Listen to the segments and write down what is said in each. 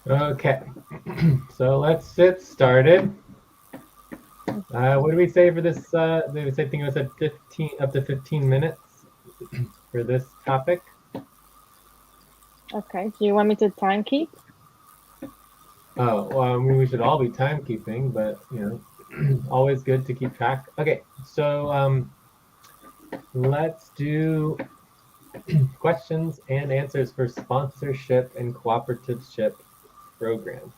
Okay, so let's get started. What do we say for this? Did we say think it was at 15 up to 15 minutes for this topic? Okay. Do you want me to time keep? Oh, well, I mean, we should all be timekeeping, but always good to keep track. Okay, so let's do questions and answers for sponsorship and cooperativeship program.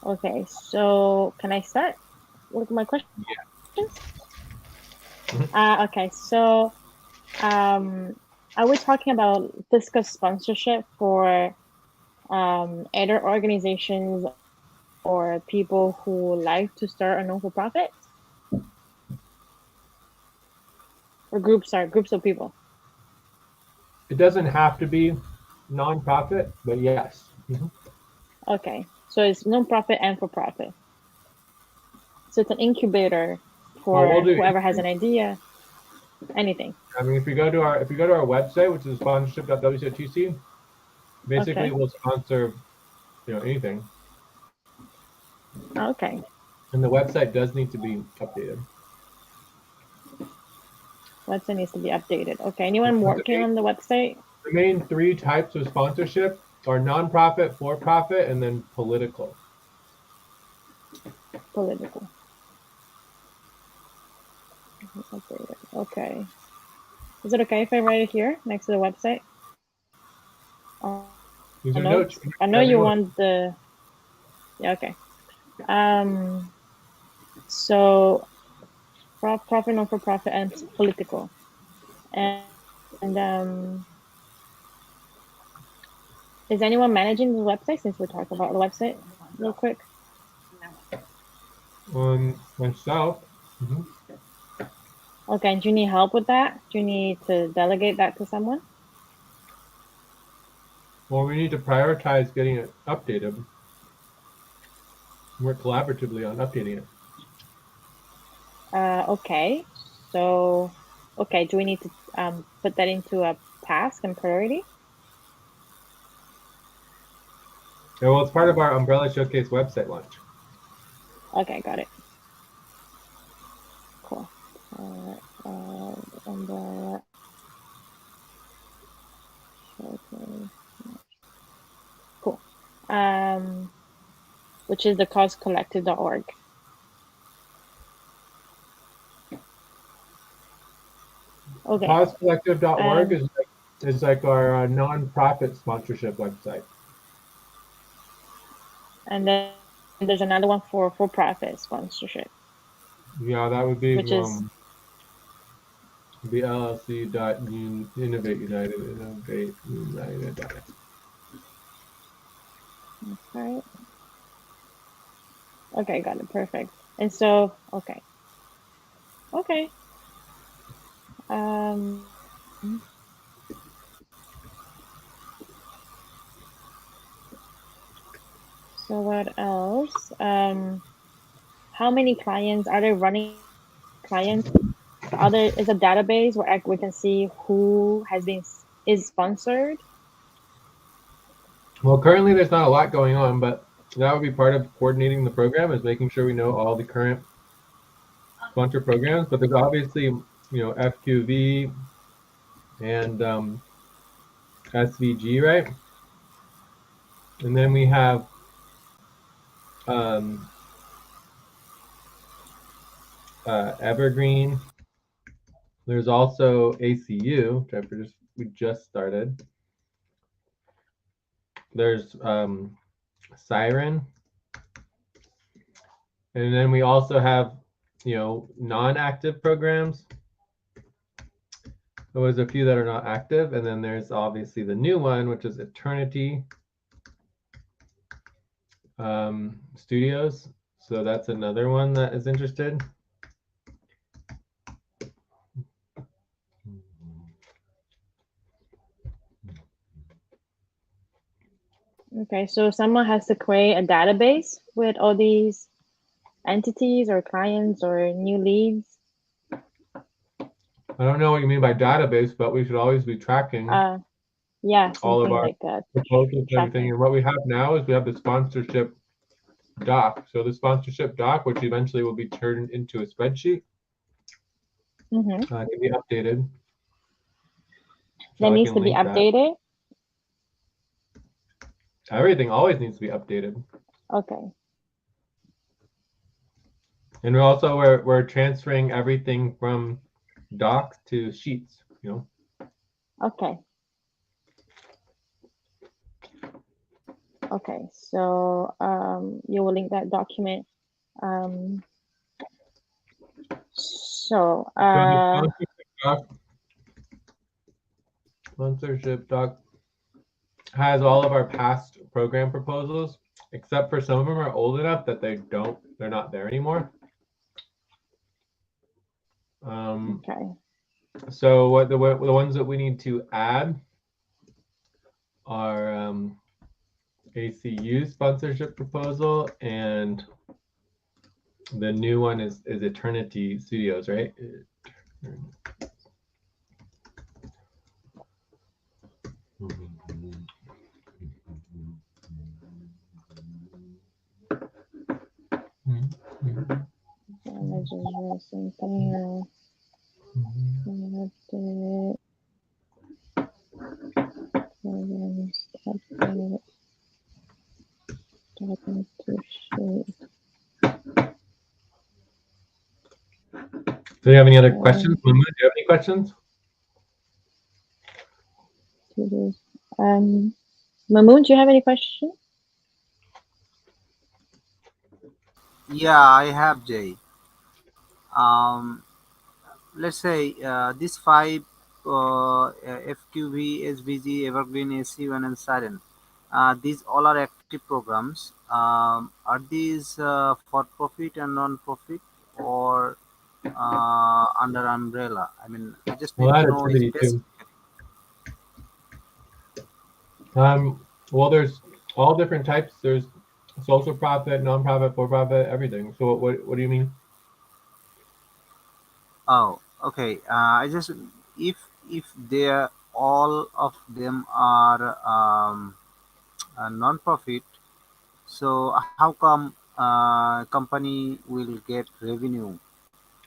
Okay. So can I start with my questions? Yeah. Okay. So are we talking about fiscal sponsorship for either organizations or people who like to start a non-for-profit or groups of people? It doesn't have to be nonprofit, but yes. Okay. So it's non-profit and for-profit. So it's an incubator Well, we'll for do whoever has anything. an idea, anything. I mean, if you go to our website, which is sponsorship.wcotc, basically Okay. we'll sponsor anything, Okay. and the website does need to be updated. Website needs to be updated. Okay. Anyone working on the website? The main three types of sponsorship are nonprofit, for-profit, and then political. Political. Updated. Okay. Is it okay if I write it here next to the website? These are notes. Notes. You can I write know whatever you you want. want the. Yeah. Okay. Um. So profit, non for profit, and political. And is anyone managing the website? Since we're talking about the website, real quick. Myself. Okay. And do you need help with that? Do you need to delegate that to someone? Well, we need to prioritize getting it updated. Work collaboratively on updating it. Okay. So, okay. Do we need to put that into a task and priority? Yeah, well, it's part of our Umbrella Showcase website launch. Okay, got it. Cool. And okay, cool. Um, which is the causecollective.org. Okay. CauseCollective.org Um, is like our nonprofit sponsorship website. and then there's another one for profit sponsorship, Yeah, that would be which is the LLC.Innovate United. Innovate United. right. Okay, got it. Perfect. And so, okay. Um, so what else? How many clients are there running clients? Are there is a database where we can see who has been is sponsored? Well, currently there's not a lot going on, but that would be part of coordinating the program is making sure we know all the current sponsor programs. But there's obviously FQV and SVG, right? And then we have um, Evergreen. There's also ACU, which we just started. There's Siren, and then we also have non-active programs. There was a few that are not active, and then there's obviously the new one, which is Eternity Studios. So that's another one that is interested. Okay, so someone has to create a database with all these entities or clients or new leads. I don't know what you mean by database, but we should always be tracking. Uh, Yeah, all of something our like that. proposals and everything. Tracking. And what we have now is we have the sponsorship doc. So the sponsorship doc, which eventually will be turned into a spreadsheet, can be updated. So That I needs can to be link that. updated. Everything always needs to be updated. Okay. And we're transferring everything from docs to sheets, you know. Okay. Okay. So you will link that document. Um, so So the sponsorship doc has all of our past program proposals, except for some of them are old enough that they're not there anymore. okay. So what the ones that we need to add are ACU sponsorship proposal, and the new one is Eternity Studios, right? So I just wrote something. Update programs. Update document to sheet. Do you have any other questions? Mamun, do you have any questions? To this. Mamun, do you have any questions? Yeah, I have Jay. Um, let's say these five FQV, SVG, Evergreen, AC1, and Siren. These all are active programs. Are these for profit and non-profit or under umbrella? I mean, I just Well, need to that know activity specific. too. Well, there's all different types. There's social profit, nonprofit, for profit, everything. So what do you mean? Oh, okay. I just if they all of them are non-profit. So how come company will get revenue?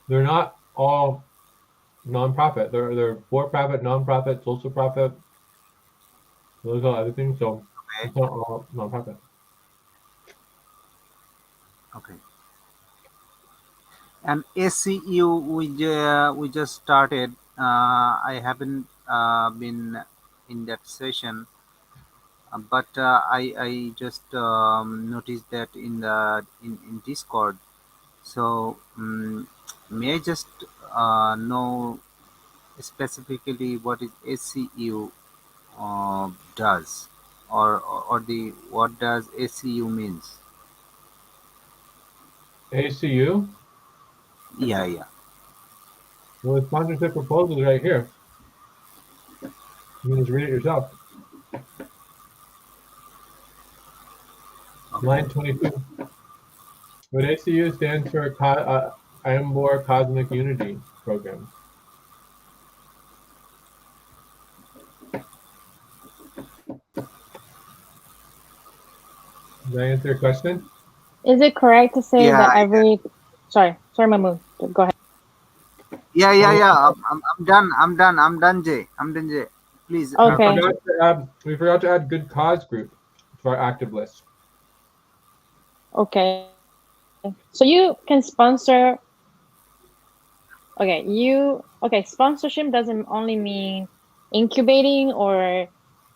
They're not all nonprofit. They're for profit, nonprofit, social profit. Those are other things. So Okay, it's not all nonprofit. okay. And SCU we just started. I haven't been in that session, but I just noticed that in Discord. So may I just know specifically what is SCU does, or the what does ACU means? ACU. Yeah, yeah. Well, the sponsorship proposal is right here. You can just read it yourself. Okay, Line 22. What ACU stands for Ambor Cosmic Unity Program. Did I answer your question? Is it correct to say yeah, that every sorry, Mamun, go ahead. Oh, yeah. I'm done. Jay. I'm done, Jay. Please Okay, we forgot to add good cause group to our active list. okay. So you can sponsor. Okay. Sponsorship doesn't only mean incubating or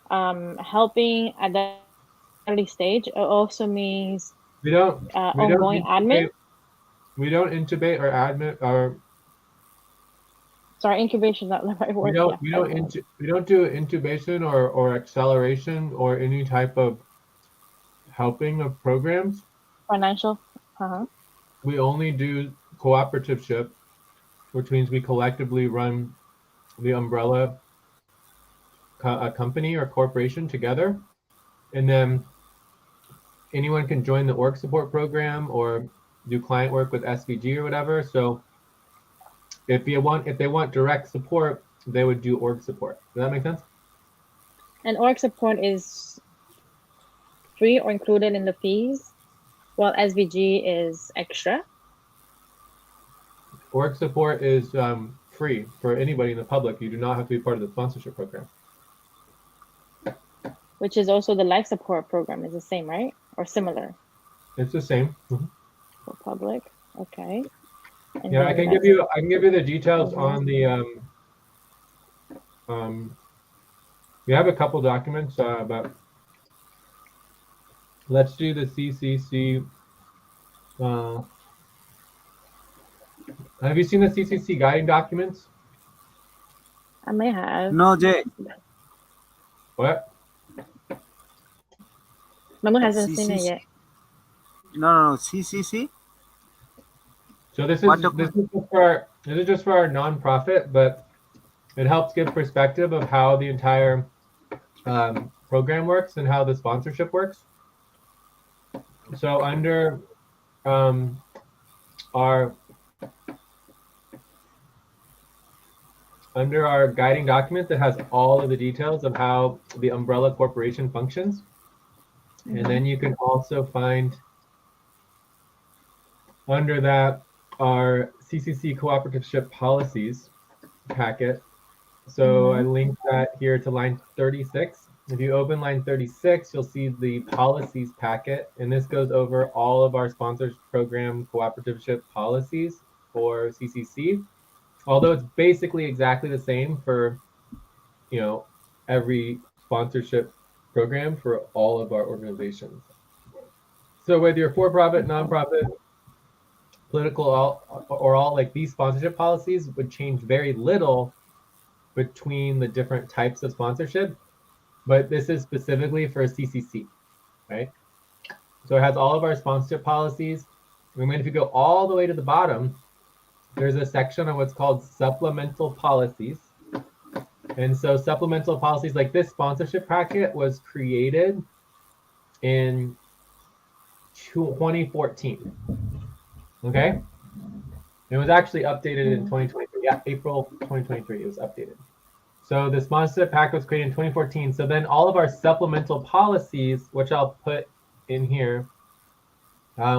helping at the early stage. It also means We don't we don't ongoing admin. intubate we don't intubate or admit or Sorry, incubation is not the right word. Yeah, that's the word. we don't do intubation or acceleration or any type of helping of programs. Financial. Uh-huh. We only do cooperativeship, which means we collectively run the umbrella a company or corporation together, and then anyone can join the org support program or do client work with SVG or whatever. So if they want direct support, they would do org support. Does that make sense? And org support is free or included in the fees, while SVG is extra. Org support is free for anybody in the public. You do not have to be part of the sponsorship program. Which is also the life support program is the same, right? Or similar It's the same. for public. Okay. And Yeah, I can give you the details on the we have a couple documents, but let's do the CCC. Have you seen the CCC guiding documents? I may have. No, Jay. What? Mamun hasn't seen it CCC. yet. No. CCC. So this What is document? just for our nonprofit, but it helps give perspective of how the entire program works and how the sponsorship works. So under our guiding document that has all of the details of how the umbrella corporation functions. And then you can also find under that our CCC cooperativeship policies packet. So I linked that here to line 36. If you open line 36, you'll see the policies packet, and this goes over all of our sponsors program cooperativeship policies for CCC. Although it's basically exactly the same for, every sponsorship program for all of our organizations. So whether you're for-profit, nonprofit, political, all, like these sponsorship policies would change very little between the different types of sponsorship, but this is specifically for CCC, right? So it has all of our sponsorship policies. And then if you go all the way to the bottom, there's a section on what's called supplemental policies. And so supplemental policies, like this sponsorship packet was created in 2014. Okay? It was actually updated in 2023. Yeah, April 2023, it was updated. So the sponsorship packet was created in 2014. So then all of our supplemental policies, which I'll put in here,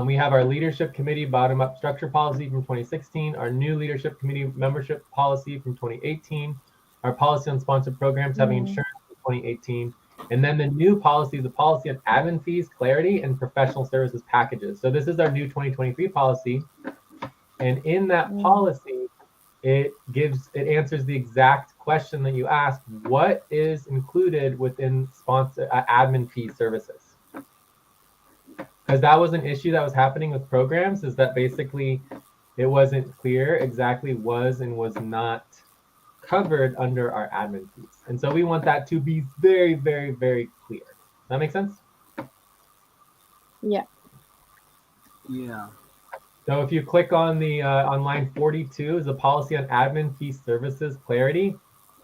we have our leadership committee bottom-up structure policy from 2016, our new leadership committee membership policy from 2018, our policy on sponsored programs having insurance from 2018, and then the new policy, the policy on admin fees, clarity, and professional services packages. So this is our new 2023 policy. And in that policy, it answers the exact question that you asked: what is included within sponsor admin fee services? Because that was an issue that was happening with programs, is that basically it wasn't clear exactly was and was not covered under our admin fees. And so we want that to be very, very, very clear. Does that make sense? Yeah. Yeah. So if you click on the on line 42 is the policy on admin fee services clarity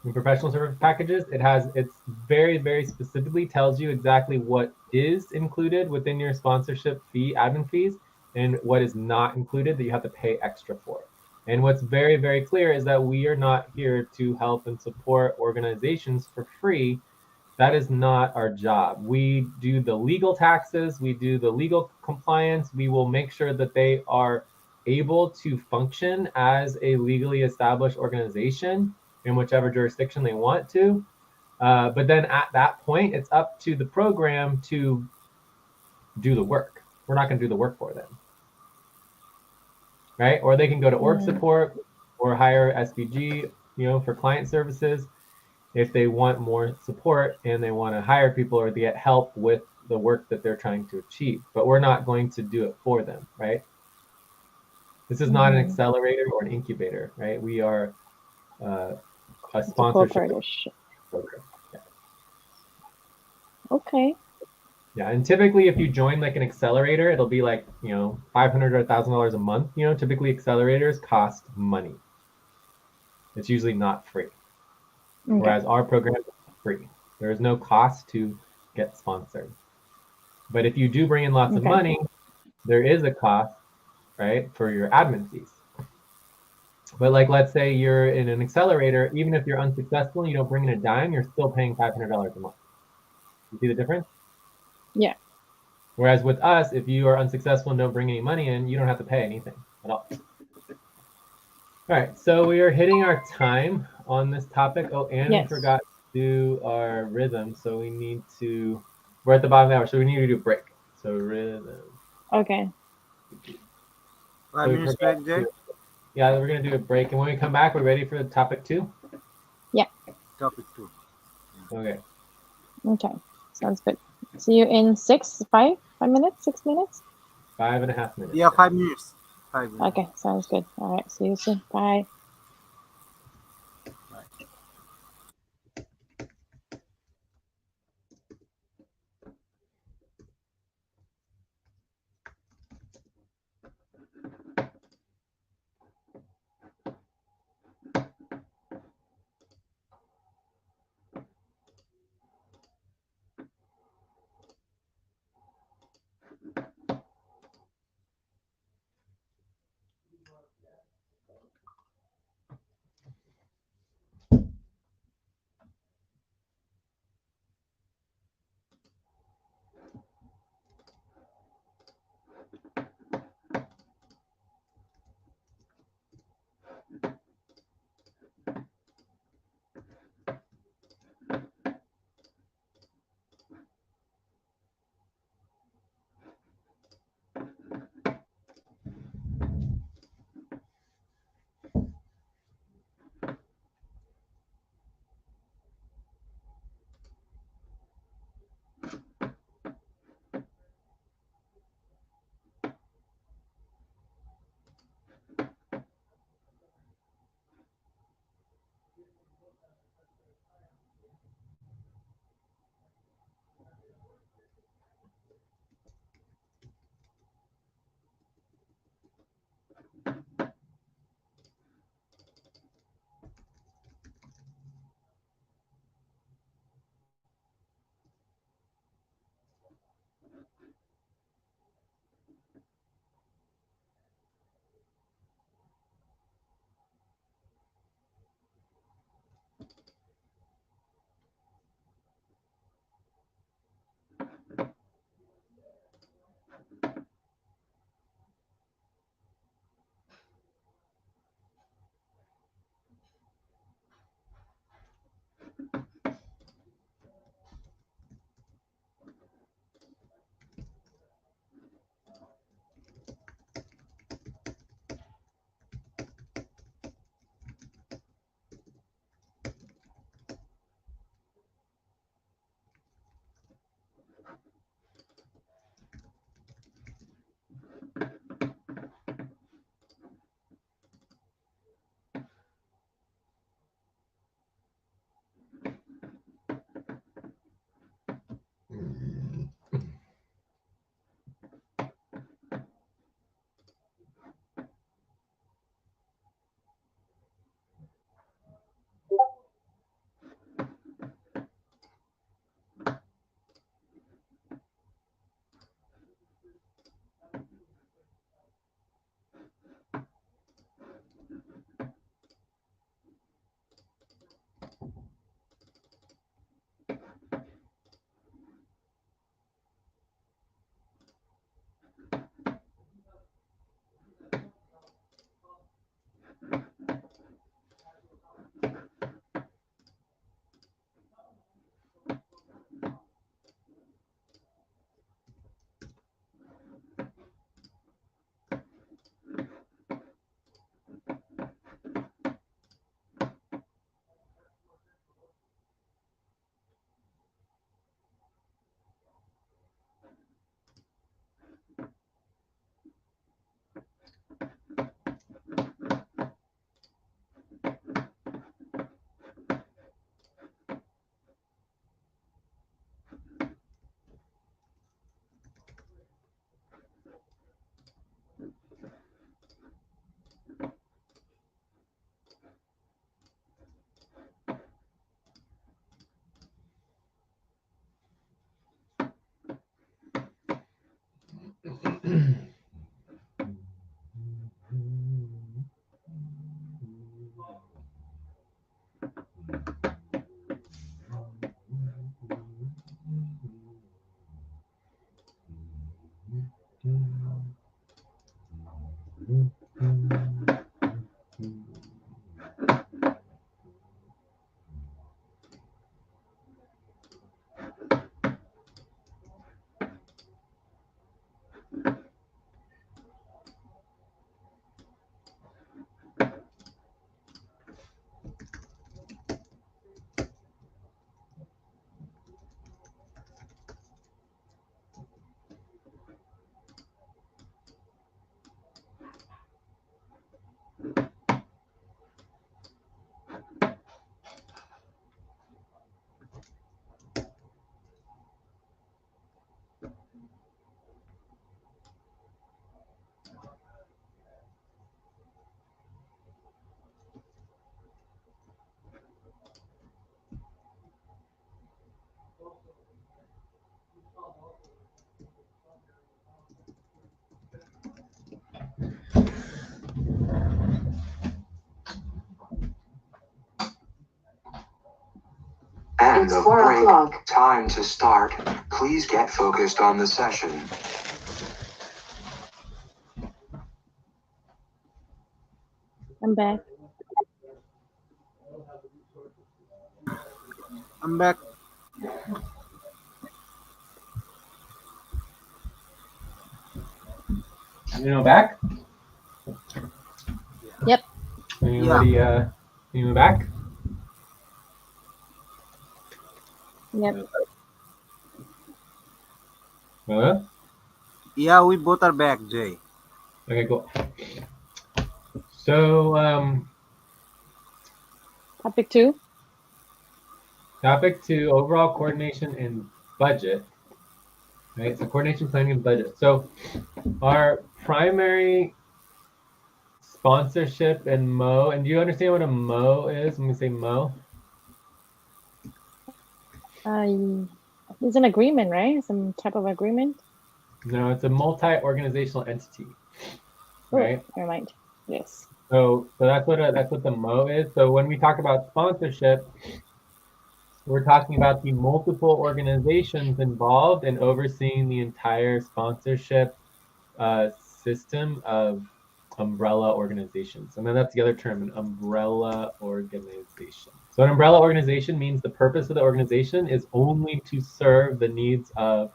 and professional service packages. It's very, very specifically tells you exactly what is included within your sponsorship fee, admin fees, and what is not included that you have to pay extra for. And what's very, very clear is that we are not here to help and support organizations for free. That is not our job. We do the legal taxes, we do the legal compliance, we will make sure that they are able to function as a legally established organization in whichever jurisdiction they want to. But then at that point, it's up to the program to do the work. We're not going to do the work for them. Right? Or they can go to org support or hire SVG, for client services if they want more support and they want to hire people or they get help with the work that they're trying to achieve. But we're not going to do it for them, right? This is not an accelerator or an incubator, right? We are a sponsorship program. Yeah. Okay. Yeah, and typically if you join like an accelerator, it'll be like, $500 or $1,000 a month. Typically accelerators cost money. It's usually not free. Okay. Whereas our program is free. There is no cost to get sponsored. But if you do bring in lots of money, there is a cost, right, for your admin fees. But like, let's say you're in an accelerator, even if you're unsuccessful and you don't bring in a dime, you're still paying $500 a month. You see the difference? Yeah. Whereas with us, if you are unsuccessful and don't bring any money in, you don't have to pay anything at all. All right, so we are hitting our time on this topic. Oh, and we Yes. forgot to do our rhythm, so we need to. We're at the bottom of the hour, so we need to do a break. So rhythm. Okay. So 5 minutes break, Jay. yeah, we're gonna do a break, and when we come back, we're ready for topic 2. Yeah. Topic 2. Okay. Okay. Sounds good. See you in 5 minutes, 6 minutes. 5.5 minutes. Yeah, 5 minutes. 5 minutes. Okay. Sounds good. All right. See you soon. Bye. It's 4 o'clock. Time to start. Please get focused on the session. I'm back. I'm back. Back? Yep. Anybody, back? Yep. Hello? Yeah, we both are back, Jay. Okay, cool. So, Topic 2. topic 2, overall coordination and budget. Right, so coordination, planning, and budget. So our primary sponsorship and MO, and do you understand what a MO is when we say MO? It's an agreement, right? Some type of agreement. No, it's a multi-organizational entity, right? Oh, never mind. Yes. So that's what the MO is. So when we talk about sponsorship, we're talking about the multiple organizations involved in overseeing the entire sponsorship system of umbrella organizations. And then that's the other term, an umbrella organization. So an umbrella organization means the purpose of the organization is only to serve the needs of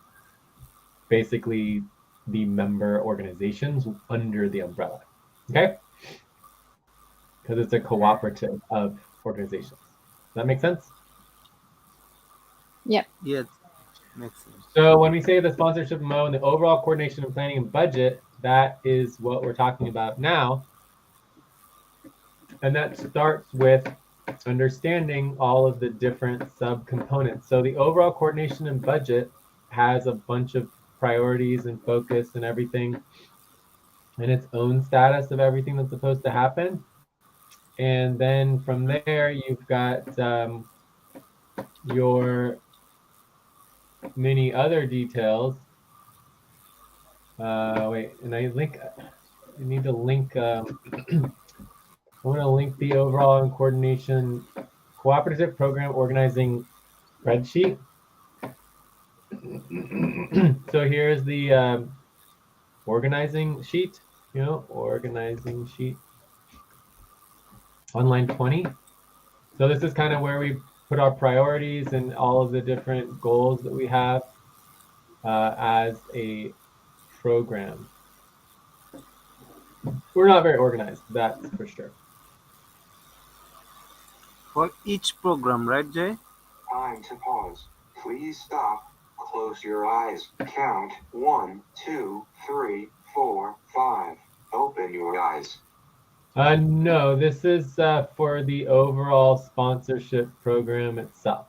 basically the member organizations under the umbrella. Okay? Because it's a cooperative of organizations. Does that make sense? Yep. Yes, makes sense. So when we say the sponsorship MO and the overall coordination and planning and budget, that is what we're talking about now. And that starts with understanding all of the different subcomponents. So the overall coordination and budget has a bunch of priorities and focus and everything, and its own status of everything that's supposed to happen. And then from there, you've got your many other details. Wait, and I need to link. I want to link the overall coordination cooperative program organizing spreadsheet. So here's the organizing sheet, organizing sheet on line 20. So this is kind of where we put our priorities and all of the different goals that we have as a program. We're not very organized, that's for sure. For each program, right, Jay? Time to pause. Please stop. Close your eyes. Count 1, 2, 3, 4, 5. Open your eyes. No, this is for the overall sponsorship program itself.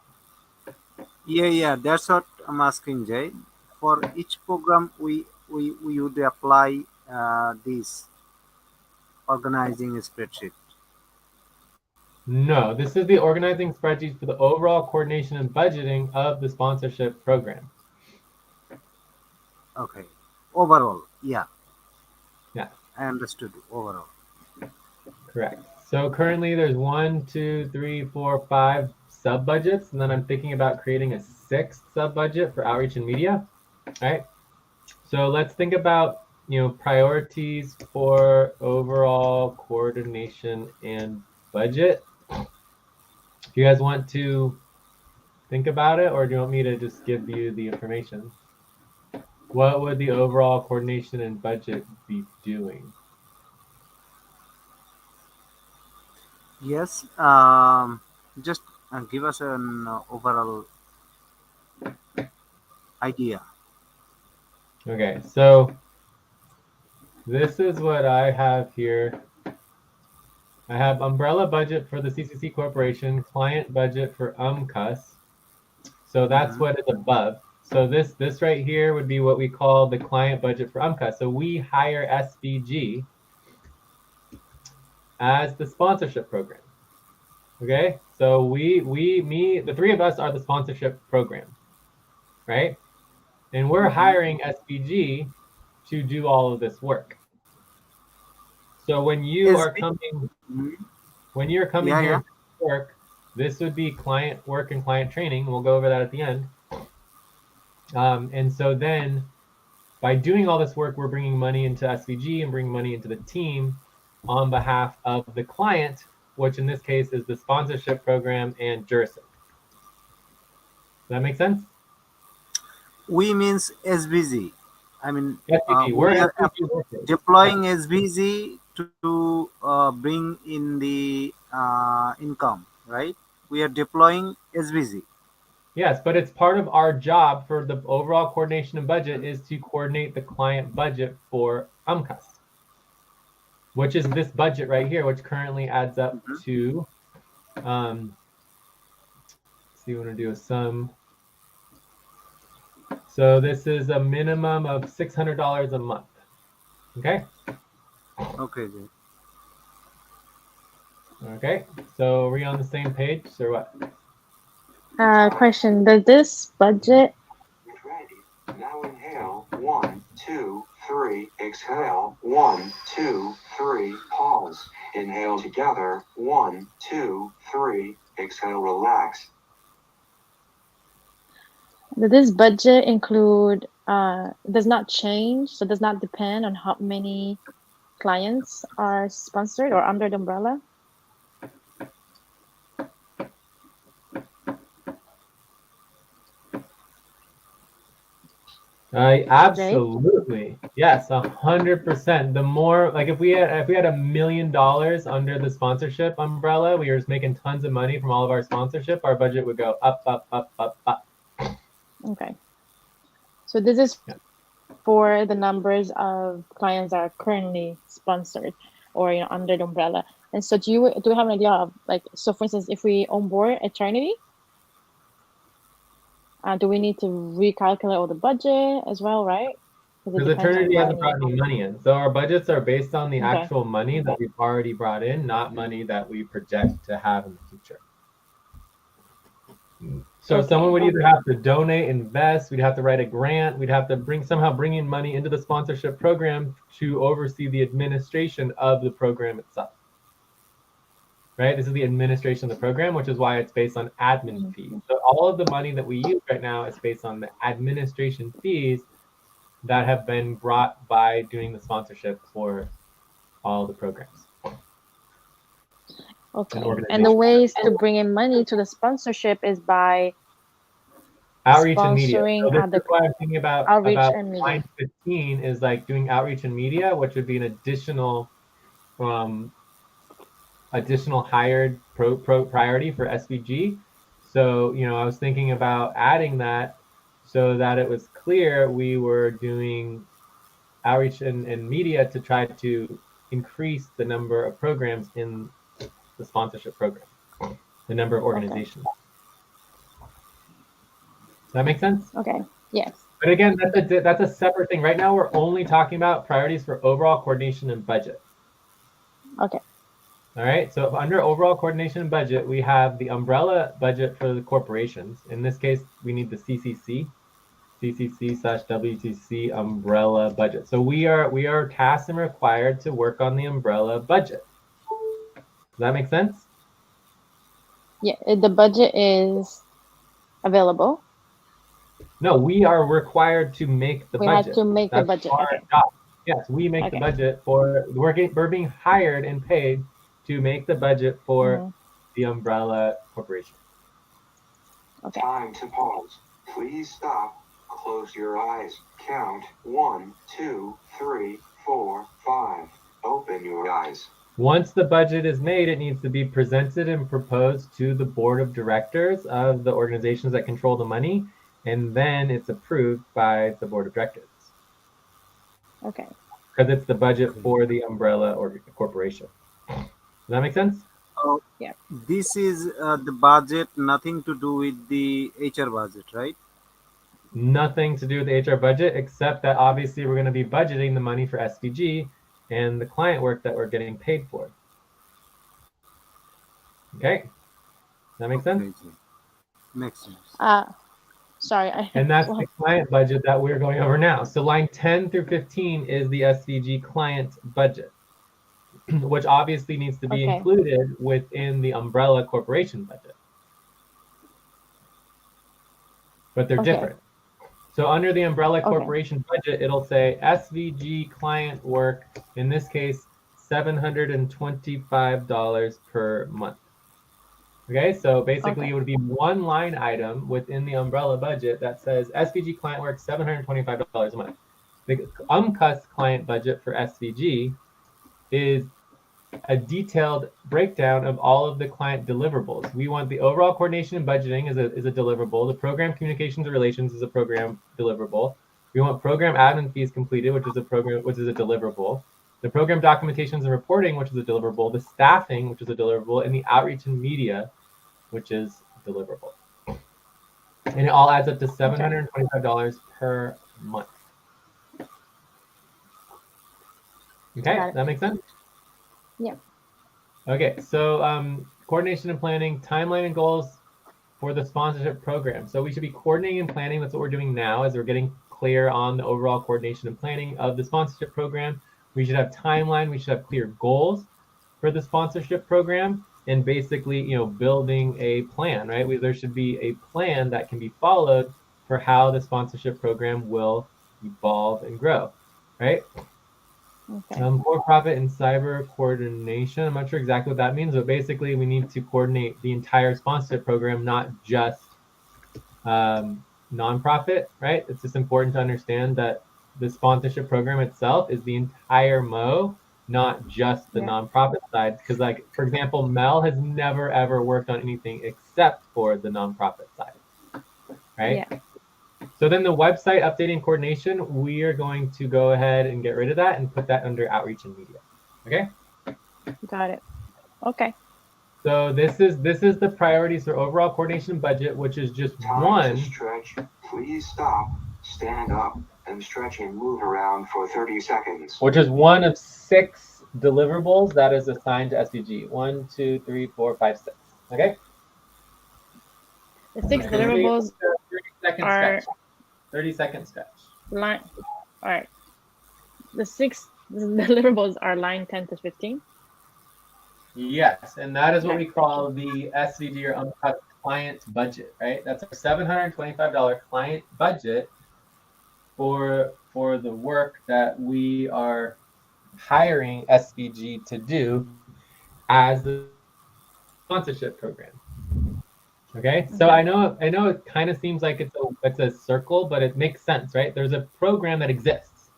Yeah, that's what I'm asking, Jay. For each program, we would apply this organizing spreadsheet. No, this is the organizing spreadsheet for the overall coordination and budgeting of the sponsorship program. Okay. Overall, yeah. Yeah. I understood. Overall. Correct. So currently there's 1, 2, 3, 4, 5 sub budgets, and then I'm thinking about creating a 6th sub budget for outreach and media. All right. So let's think about priorities for overall coordination and budget. Do you guys want to think about it, or do you want me to just give you the information? What would the overall coordination and budget be doing? Yes. Just give us an overall idea. Okay, so this is what I have here. I have umbrella budget for the CCC Corporation, client budget for UMCUS. So that's what is above. So this right here would be what we call the client budget for UMCUS. So we hire SVG as the sponsorship program. Okay, so the three of us are the sponsorship program, right? And we're hiring SVG to do all of this work. So when you are coming, when you're coming here to work, This would be client work and client training. We'll go over that at the end. And so then by doing all this work, we're bringing money into SVG and bringing money into the team on behalf of the client, which in this case is the sponsorship program and Jurison. Does that make sense? We means SVG. I mean, SVG, we are SVG workers. deploying SVG to bring in the income, right? We are deploying SVG. Yes, but it's part of our job for the overall coordination and budget is to coordinate the client budget for UMCUS, which is this budget right here, which currently adds up to, let's see, we want to do a sum. So this is a minimum of $600 a month. Okay. Okay. Good. Okay. So are we on the same page or what? Question: does this budget? Get ready. Now inhale. 1, 2, 3. Exhale. 1, 2, 3. Pause. Inhale together. 1, 2, 3. Exhale. Relax. Does this budget include? Does not change, so does not depend on how many clients are sponsored or under the umbrella. Absolutely. Yes, 100%. The more, like if we had $1 million under the sponsorship umbrella, we were just making tons of money from all of our sponsorship, our budget would go up, up, up, up, up. Okay. So this is for the numbers of clients that are currently sponsored or under the umbrella. And so do we have an idea of, like, so for instance, if we onboard Eternity, do we need to recalculate all the budget as well, right? Because Eternity hasn't brought any money in. So our budgets are based on the Okay. actual money that we've already brought in, not money that we project to have in the future. So someone would either have to donate, invest, we'd have to write a grant, we'd have to somehow bring in money into the sponsorship program to oversee the administration of the program itself. Right? This is the administration of the program, which is why it's based on admin fees. So all of the money that we use right now is based on the administration fees that have been brought by doing the sponsorship for all the programs. Okay. And the ways to bring in money to the sponsorship is by outreach and media. So this is what I'm thinking about outreach and media. line 15 is like doing outreach and media, which would be an additional hired priority for SVG. So, I was thinking about adding that so that it was clear we were doing outreach and media to try to increase the number of programs in the sponsorship program, the number of organizations. Okay. Does that make sense? Okay, yes. But again, that's a separate thing. Right now, we're only talking about priorities for overall coordination and budget. Okay. All right, so under overall coordination and budget, we have the umbrella budget for the corporations. In this case, we need the CCC/WTC umbrella budget. So we are tasked and required to work on the umbrella budget. Does that make sense? Yeah, the budget is available. No, we are required to make the budget. We have to make the budget. Okay. Yes, we make the budget for we're being hired and paid to make the budget for the umbrella corporation. Okay. Time to pause. Please stop. Close your eyes. Count 1, 2, 3, 4, 5. Open your eyes. Once the budget is made, it needs to be presented and proposed to the board of directors of the organizations that control the money, and then it's approved by the board of directors. Okay. Because it's the budget for the umbrella or corporation. Does that make sense? Oh, yeah. This is the budget, nothing to do with the HR budget, right? Nothing to do with the HR budget, except that obviously we're going to be budgeting the money for SVG and the client work that we're getting paid for. Okay? Does that make sense? Makes sense. Sorry. And that's the client budget that we're going over now. So line 10 through 15 is the SVG client budget, which obviously needs to be included within the umbrella corporation budget. but they're Okay. different. So under the umbrella Okay. corporation budget, it'll say SVG client work, in this case, $725 per month. Okay, so basically Okay. it would be one line item within the umbrella budget that says SVG client work $725 a month. The UMCUS client budget for SVG is a detailed breakdown of all of the client deliverables. We want the overall coordination and budgeting is a deliverable. The program communications and relations is a program deliverable. We want program admin fees completed, which is a deliverable. The program documentations and reporting, which is a deliverable. The staffing, which is a deliverable, and the outreach and media, which is deliverable. And it all adds up to $725 per month. Okay, that makes sense? Yeah. Okay, so coordination and planning, timeline and goals for the sponsorship program. So we should be coordinating and planning. That's what we're doing now as we're getting clear on the overall coordination and planning of the sponsorship program. We should have timeline. We should have clear goals for the sponsorship program and basically, building a plan, right? There should be a plan that can be followed for how the sponsorship program will evolve and grow, right? Okay. For-profit and cyber coordination. I'm not sure exactly what that means, but basically we need to coordinate the entire sponsorship program, not just nonprofit, right? It's just important to understand that the sponsorship program itself is the entire MO, not just the nonprofit side. Because, like, for example, Mel has never ever worked on anything except for the nonprofit side, right? Yeah. So then the website updating coordination, we are going to go ahead and get rid of that and put that under outreach and media. Okay? Got it. Okay. So this is the priorities for overall coordination budget, which is just Time to stretch. Please stop, stand up, and stretch and move around for 30 seconds. Which is one of 6 deliverables that is assigned to SVG. 1, 2, 3, 4, 5, 6. Okay? The 6 deliverables 30-second are stretch. 30-second stretch. line. All right. The 6 deliverables are line 10 to 15. Yes, and that is what we call the SVG or uncut client budget, right? That's our $725 client budget for the work that we are hiring SVG to do as the sponsorship program. Okay, so I know it kind of seems like it's a circle, but it makes sense, right? There's a program that exists,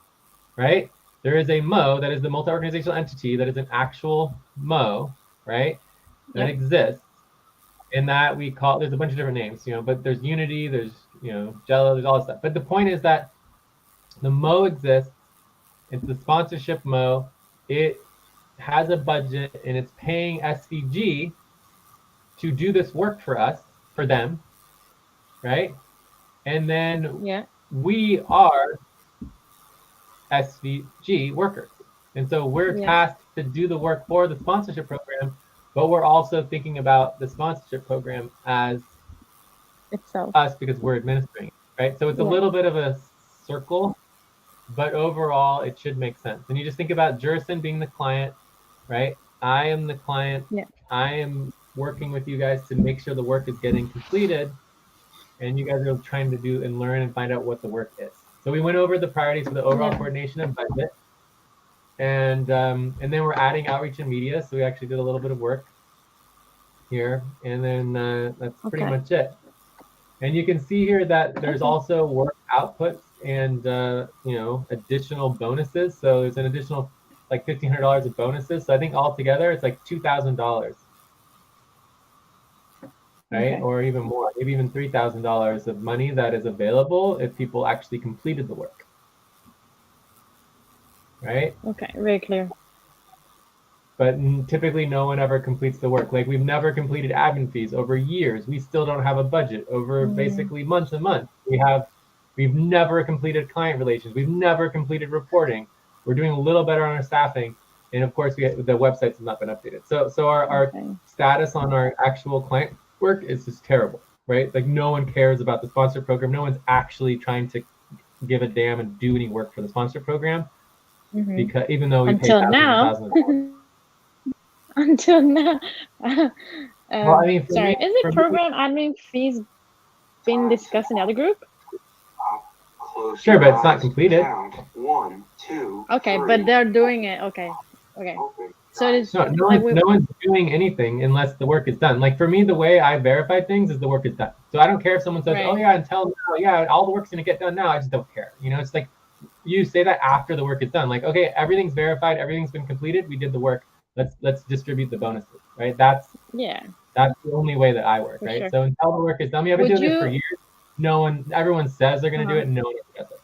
right? There is a MO that is the multi-organizational entity that is an actual MO, right? That exists, and that we call, there's a bunch of different names, but there's Unity, there's Jello, there's all this stuff. But the point is that the MO exists. It's the sponsorship MO. It has a budget, and it's paying SVG to do this work for them, right? And then we are SVG workers. And so we're tasked to do the work for the sponsorship program, but we're also thinking about the sponsorship program as itself, us, because we're administering it, right? So it's a little bit of a circle, but overall it should make sense. And you just think about Jurison being the client, right? I am the client. I am working with you guys to make sure the work is getting completed, and you guys are trying to do and learn and find out what the work is. So we went over the priorities for the overall coordination and budget, and then we're adding outreach and media. So we actually did a little bit of work here, and then that's pretty much it. And you can see here that there's also work outputs and additional bonuses. So there's an additional like $1,500 of bonuses. So I think altogether it's like $2,000. Right? Or even more, maybe even $3,000 of money that is available if people actually completed the work. Right? Okay, very clear. But typically no one ever completes the work. Like, we've never completed admin fees over years. We still don't have a budget over basically months and months. We've never completed client relations. We've never completed reporting. We're doing a little better on our staffing. And of course, the websites have not been updated. So our status on our actual client work is just terrible, right? Like, no one cares about the sponsor program. No one's actually trying to give a damn and do any work for the sponsor program, because even though we pay thousands and thousands until now. Well, I mean, sorry, is it program admin fees been discussed in the other group? Close Sure, your but it's not eyes. completed. Count 1, 2, Okay, 3. but they're doing it. Okay. Open So your it is eyes. No, like we. no one's doing anything unless the work is done. Like for me, the way I verify things is the work is done. So I don't care if someone says, "Oh Right. yeah," until now, yeah, all the work's gonna get done now. I just don't care. You know, it's like you say that after the work is done. Like, okay, everything's verified, everything's been completed, we did the work. Let's distribute the bonuses, right? That's Yeah, the only way that I work, for right? sure. So until the work is done, we have been Would doing this for you years. Everyone says they're gonna do uh-huh. it, and no one ever does it.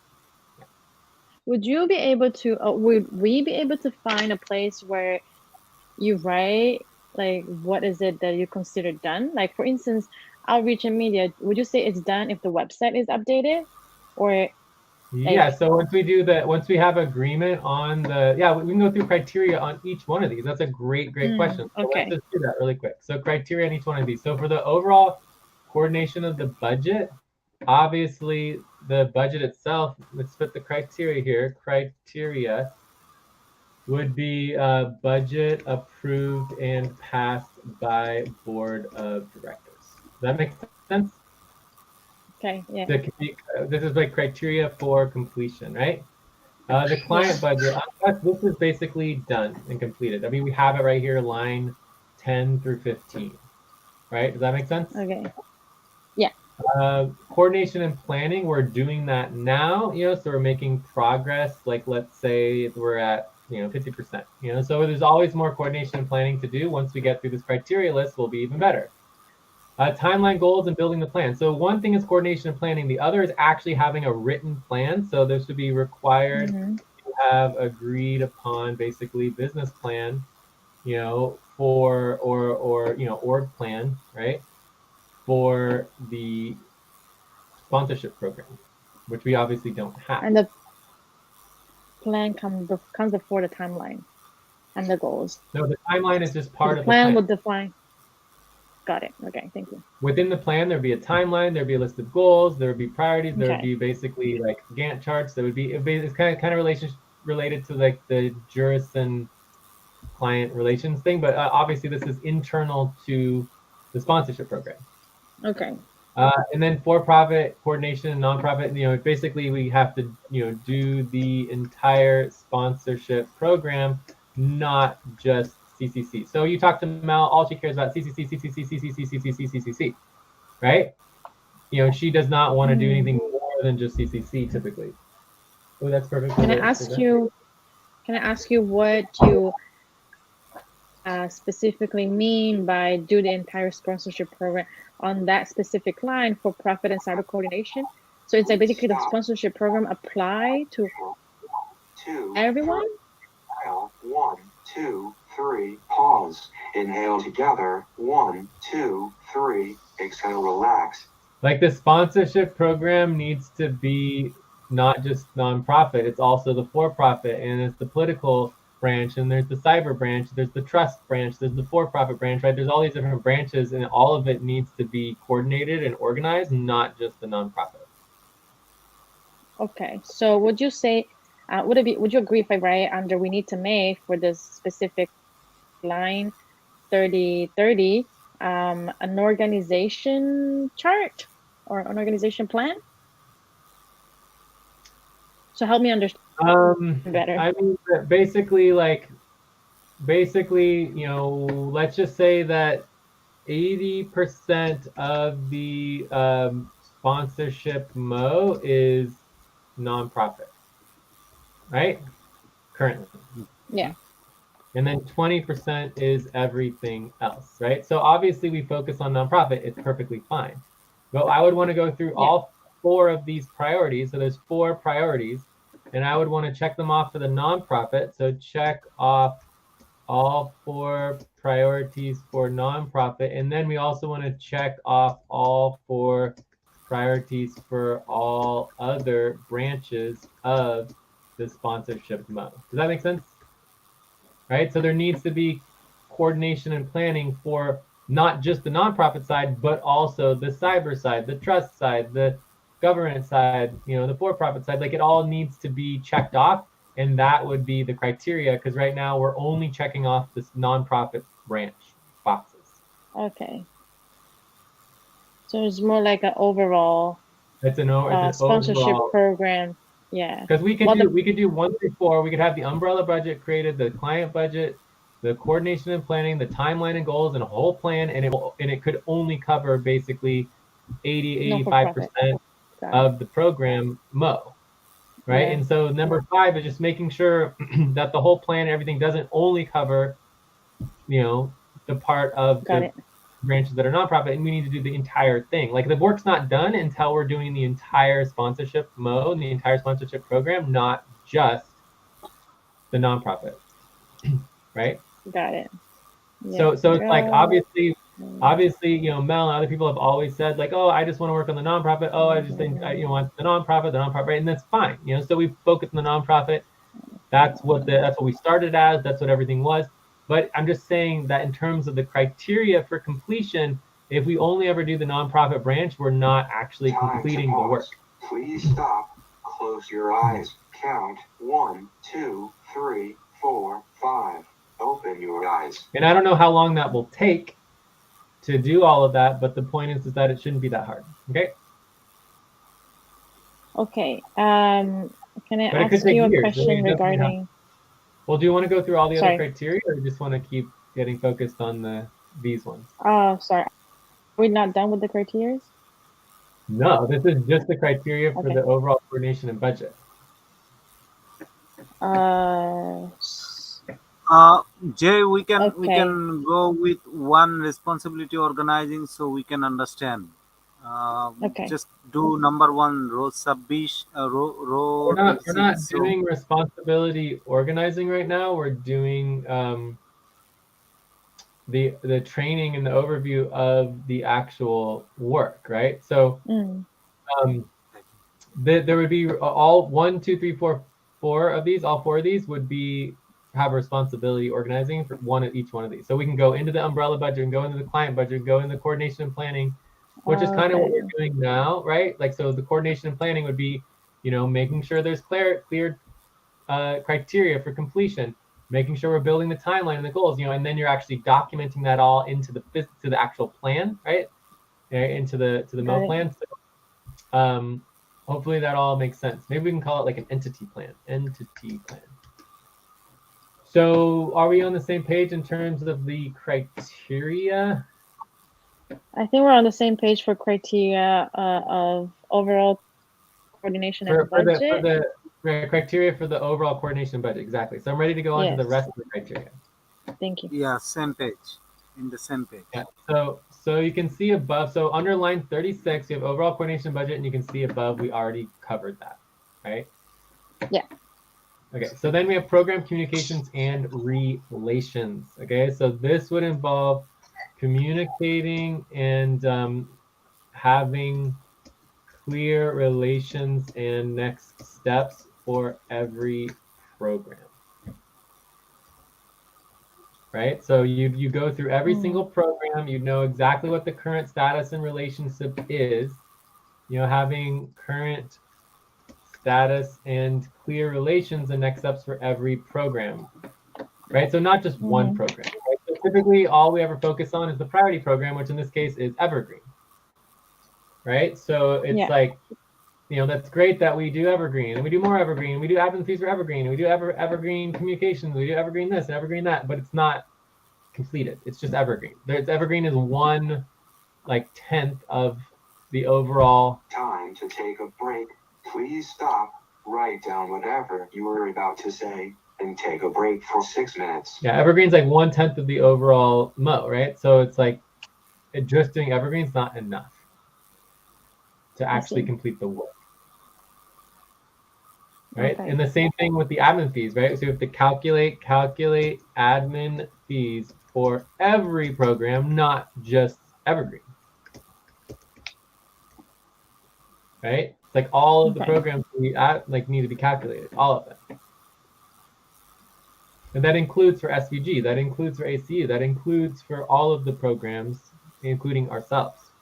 Would you be able to would we be able to find a place where you write like what is it that you consider done? Like for instance, outreach and media, would you say it's done if the website is updated? Or Yeah, like so once we have agreement on we can go through criteria on each one of these. That's a great question. So let's okay. just do that really quick. So criteria on each one of these. So for the overall coordination of the budget, obviously the budget itself, let's put the criteria here. Criteria would be budget approved and passed by board of directors. Does that make sense? Okay, yeah. This is like criteria for completion, right? The client budget, this is basically done and completed. I mean, we have it right here, line 10 through 15, right? Does that make sense? Okay. Yeah. Coordination and planning, we're doing that now, so we're making progress. Like, let's say we're at, 50%, so there's always more coordination and planning to do. Once we get through this criteria list, we'll be even better. Timeline goals and building the plan. So one thing is coordination and planning. The other is actually having a written plan. So this would be required Mm-hmm. to have agreed upon basically business plan, for or org plan, right? For the sponsorship program, which we obviously don't have. And the plan comes before the timeline and the goals. No, the timeline is just So part the of the plan plan. would define. Got it. Okay, thank you. Within the plan, there'd be a timeline, there'd be a list of goals, there would be priorities, there would Okay. be basically like Gantt charts. It's kind of relationship related to like the juris and client relations thing, but obviously this is internal to the sponsorship program. Okay. And then for-profit coordination and nonprofit, basically we have to, do the entire sponsorship program, not just CCC. So you talk to Mel, all she cares about CCC, CCC, CCC, CCC, CCC, right? She does not want to do anything more than just CCC typically. Oh, that's perfect. Can I ask you? Can I ask you what you specifically mean by do the entire sponsorship program on that specific line for profit and cyber coordination? So it's like basically the sponsorship program apply to everyone? Inhale, 1, 2, 3, pause. Inhale together, 1, 2, 3, exhale, relax. Like the sponsorship program needs to be not just nonprofit, it's also the for-profit, and it's the political branch, and there's the cyber branch, there's the trust branch, there's the for-profit branch, right? There's all these different branches, and all of it needs to be coordinated and organized, not just the nonprofit. Okay, so would you say, would you agree if I write under we need to make for this specific line 3030 an organization chart or an organization plan? So help me understand better. I mean, basically, let's just say that 80% of the sponsorship mo is nonprofit, right? Currently. Yeah. And then 20% is everything else, right? So obviously we focus on nonprofit, it's perfectly fine. But I would want to go through all 4 of these priorities. So there's 4 priorities, and I would want to check them off for the nonprofit. So check off all 4 priorities for nonprofit. And then we also want to check off all 4 priorities for all other branches of the sponsorship mode. Does that make sense? Right? So there needs to be coordination and planning for not just the nonprofit side, but also the cyber side, the trust side, the government side, the for-profit side. Like it all needs to be checked off, and that would be the criteria, because right now we're only checking off this nonprofit branch boxes. Okay. So it's more like an overall It's an sponsorship overall, program. Yeah. because we could Well, do 1 through 4. We could have the umbrella budget created, the client budget, the coordination and planning, the timeline and goals, and a whole plan, and it could only cover basically 80, not for 85% profit. Got it. of the program Mo. Right. Yeah. And so number 5 is just making sure that the whole plan and everything doesn't only cover, the part of Got the it. branches that are nonprofit, and we need to do the entire thing. Like the work's not done until we're doing the entire sponsorship mode and the entire sponsorship program, not just the nonprofit. Right. Got it. Yeah. So it's like obviously, Mm. Mel and other people have always said like, oh, I just want to work on the nonprofit. Oh, I just think want the nonprofit, right? And that's fine. So we focus on the nonprofit. That's what we started as. That's what everything was. But I'm just saying that in terms of the criteria for completion, if we only ever do the nonprofit branch, we're not actually completing the work. Please stop. Close your eyes. Count 1, 2, 3, 4, 5. Open your eyes. And I don't know how long that will take to do all of that, but the point is that it shouldn't be that hard. Okay. Okay. Can I ask you a question regarding? Well, do you want to go through all the other criteria, or you just want to keep getting focused on these ones? Oh, sorry. We're not done with the criteria? No, this is just the criteria for the overall coordination and budget. Jay, we can go with one responsibility organizing so we can understand. Just do number 1, row subbish. We're not doing responsibility organizing right now. We're doing the training and the overview of the actual work, right? So there would be all 1, 2, 3, 4 of these. All 4 of these would have responsibility organizing for each one of these. So we can go into the umbrella budget and go into the client budget and go into the coordination and planning, which is kind of what we're doing now, right? Like, so the coordination and planning would be, making sure there's clear criteria for completion, making sure we're building the timeline and the goals, and then you're actually documenting that all into the actual plan, right? Into the Mo plan. So, hopefully that all makes sense. Maybe we can call it like an entity plan. So are we on the same page in terms of the criteria? I think we're on the same page for criteria of overall coordination and budget. For the criteria for the overall coordination budget, exactly. So I'm ready to go on to the rest of the criteria. Thank you. Yeah, same page. In the same page. Yeah. So you can see above. So under line 36, you have overall coordination budget, and you can see above we already covered that, right? Yeah. Okay, so then we have program communications and relations. Okay, so this would involve communicating and having clear relations and next steps for every program. Right, so you go through every single program. You know exactly what the current status and relationship is. Having current status and clear relations and next steps for every program, right? So not just one program, right? So typically all we ever focus on is the priority program, which in this case is Evergreen, right? So it's like, that's great that we do Evergreen and we do more Evergreen, we do admin fees for Evergreen, and we do Evergreen communications, we do Evergreen this and Evergreen that, but it's not completed. It's just Evergreen. Evergreen is 1/10 of the overall. Time to take a break. Please stop, write down whatever you were about to say, and take a break for 6 minutes. Yeah, Evergreen's like 1/10 of the overall Mo, right? So it's like just doing Evergreen's not enough to actually complete the work. Right? And the same thing with the admin fees, right? So you have to calculate admin fees for every program, not just Evergreen. Right? It's like all of the programs we need to be calculated, all of them. And that includes for SVG, that includes for ACU, that includes for all of the programs, including ourselves,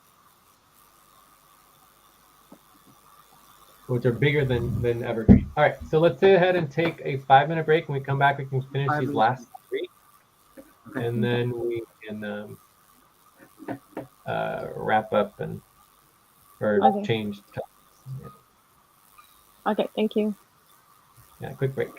which are bigger than Evergreen. All right, so let's go ahead and take a 5-minute break. When we come back, we can finish these last 3. And then we can wrap up and or Okay. change. Okay, thank you. Yeah, quick break.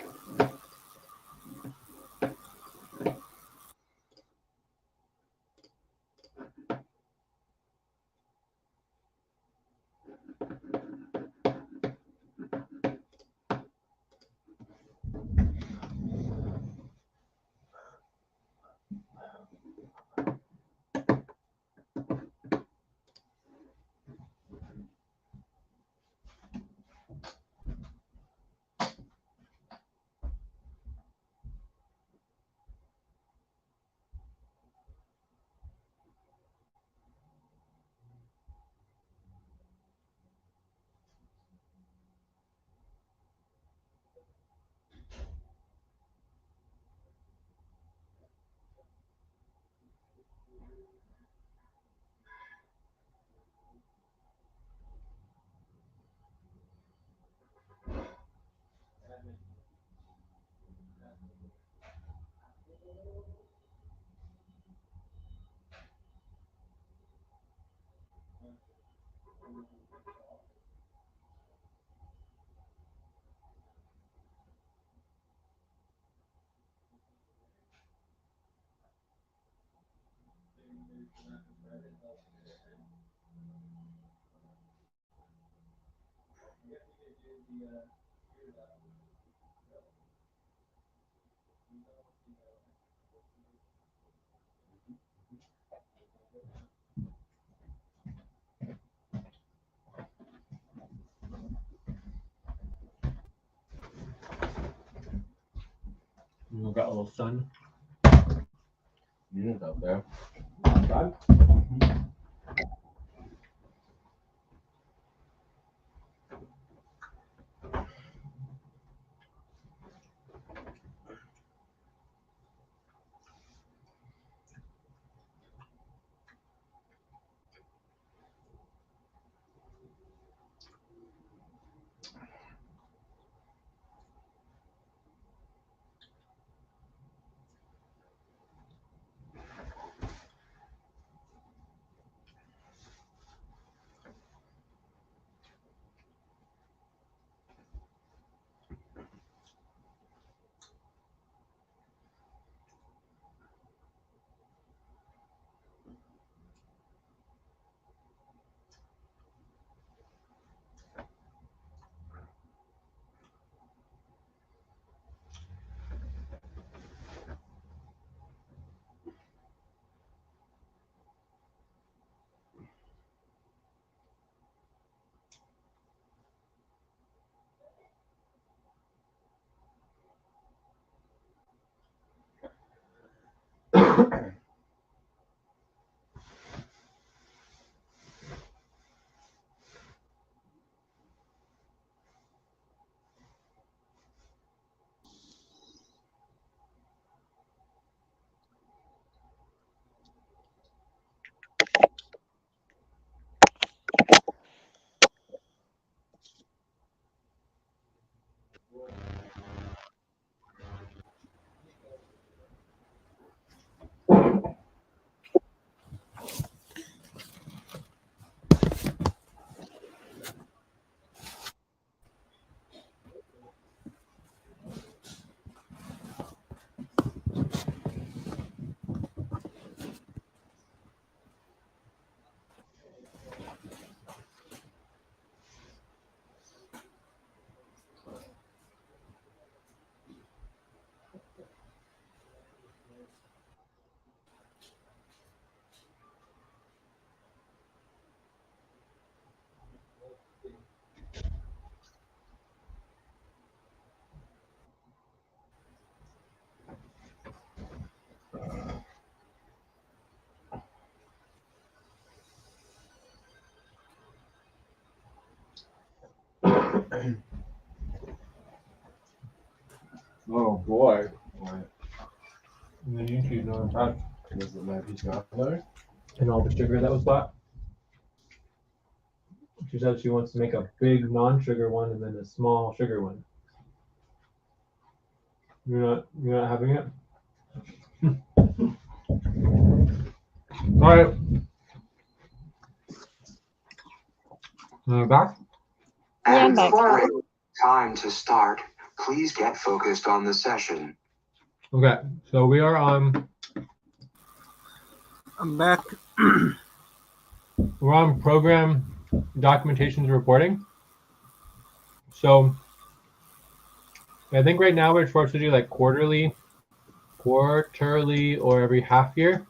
We've got a little sun. Unit out there. Outside. Oh boy. What? And then you choose on top. Was it my peach cobbler? And all the sugar that was bought. She said she wants to make a big non-sugar one and then a small sugar one. You're not having it? All right. Back? Yeah, I'm back. Great. Time to start. Please get focused on the session. Okay, so we are on. I'm back. We're on program documentations reporting. So I think right now we're supposed to do like quarterly, or every half year.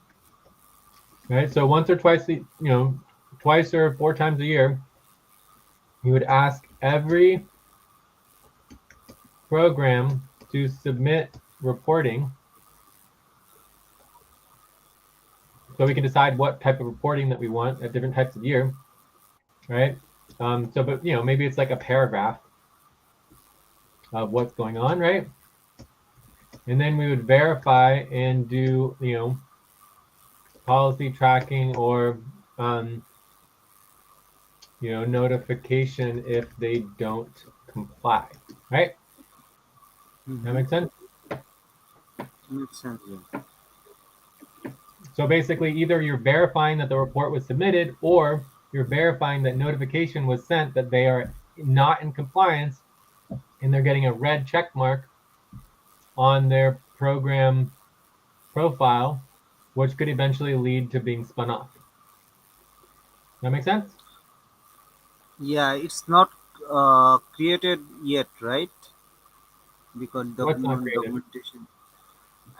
Right? So once or twice, twice or 4 times a year, you would ask every program to submit reporting so we can decide what type of reporting that we want at different types of year, right? But maybe it's like a paragraph of what's going on, right? And then we would verify and do, policy tracking or, notification if they don't comply, right? That makes sense? Makes sense. Yeah. So basically, either you're verifying that the report was submitted or you're verifying that notification was sent that they are not in compliance and they're getting a red check mark on their program profile, which could eventually lead to being spun off. That make sense? Yeah, it's not created yet, right? Because What's not created? documentation.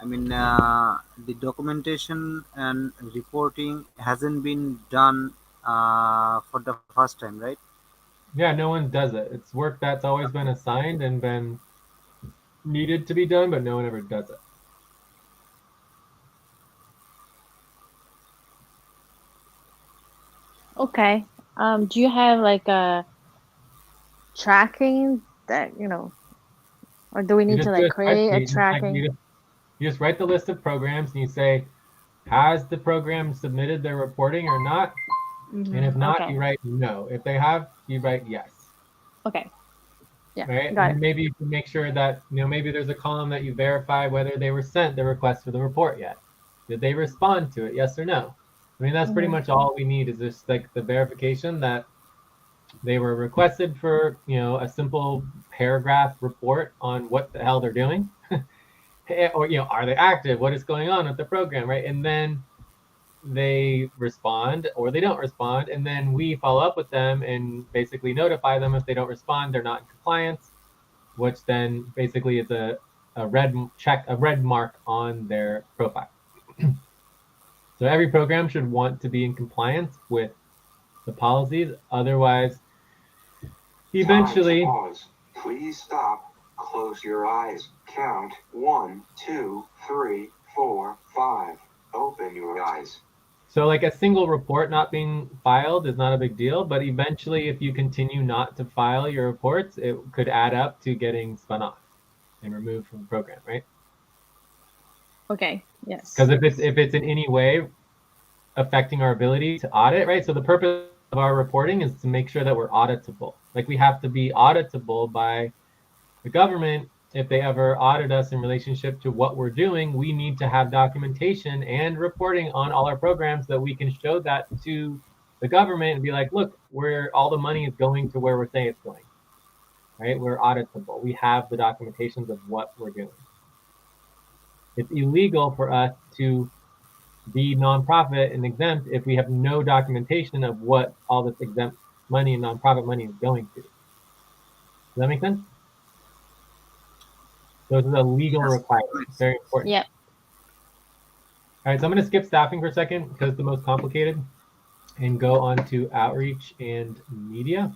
I mean, the documentation and reporting hasn't been done for the first time, right? Yeah, no one does it. It's work that's always been assigned and been needed to be done, but no one ever does it. Okay. Do you have like a tracking that, or do we You need to just do like a create a spreadsheet. tracking? You just write the list of programs and you say, has the program submitted their reporting or not? And if not, Okay. you write no. If they have, you write yes. Okay. Yeah. Right? Got And it. maybe you can make sure that, maybe there's a column that you verify whether they were sent the request for the report yet. Did they respond to it? Yes or no? I mean, that's pretty much all we need is just like the verification that they were requested for, a simple paragraph report on what the hell they're doing. Or, are they active? What is going on with the program, right? And then they respond or they don't respond, and then we follow up with them and basically notify them if they don't respond, they're not in compliance, which then basically is a red mark on their profile. So every program should want to be in compliance with the policies. Otherwise, eventually. Time to pause. Please stop. Close your eyes. Count 1, 2, 3, 4, 5. Open your eyes. So like a single report not being filed is not a big deal, but eventually if you continue not to file your reports, it could add up to getting spun off and removed from the program, right? Okay. Yes. Because if it's in any way affecting our ability to audit, right? So the purpose of our reporting is to make sure that we're auditable. Like we have to be auditable by the government. If they ever audit us in relationship to what we're doing, we need to have documentation and reporting on all our programs that we can show that to the government and be like, look, where all the money is going to where we're saying it's going, right? We're auditable. We have the documentations of what we're doing. It's illegal for us to be nonprofit and exempt if we have no documentation of what all this exempt money and nonprofit money is going to. Does that make sense? So this is a legal requirement. It's very important. Yep. All right, so I'm going to skip staffing for a second because it's the most complicated and go on to outreach and media.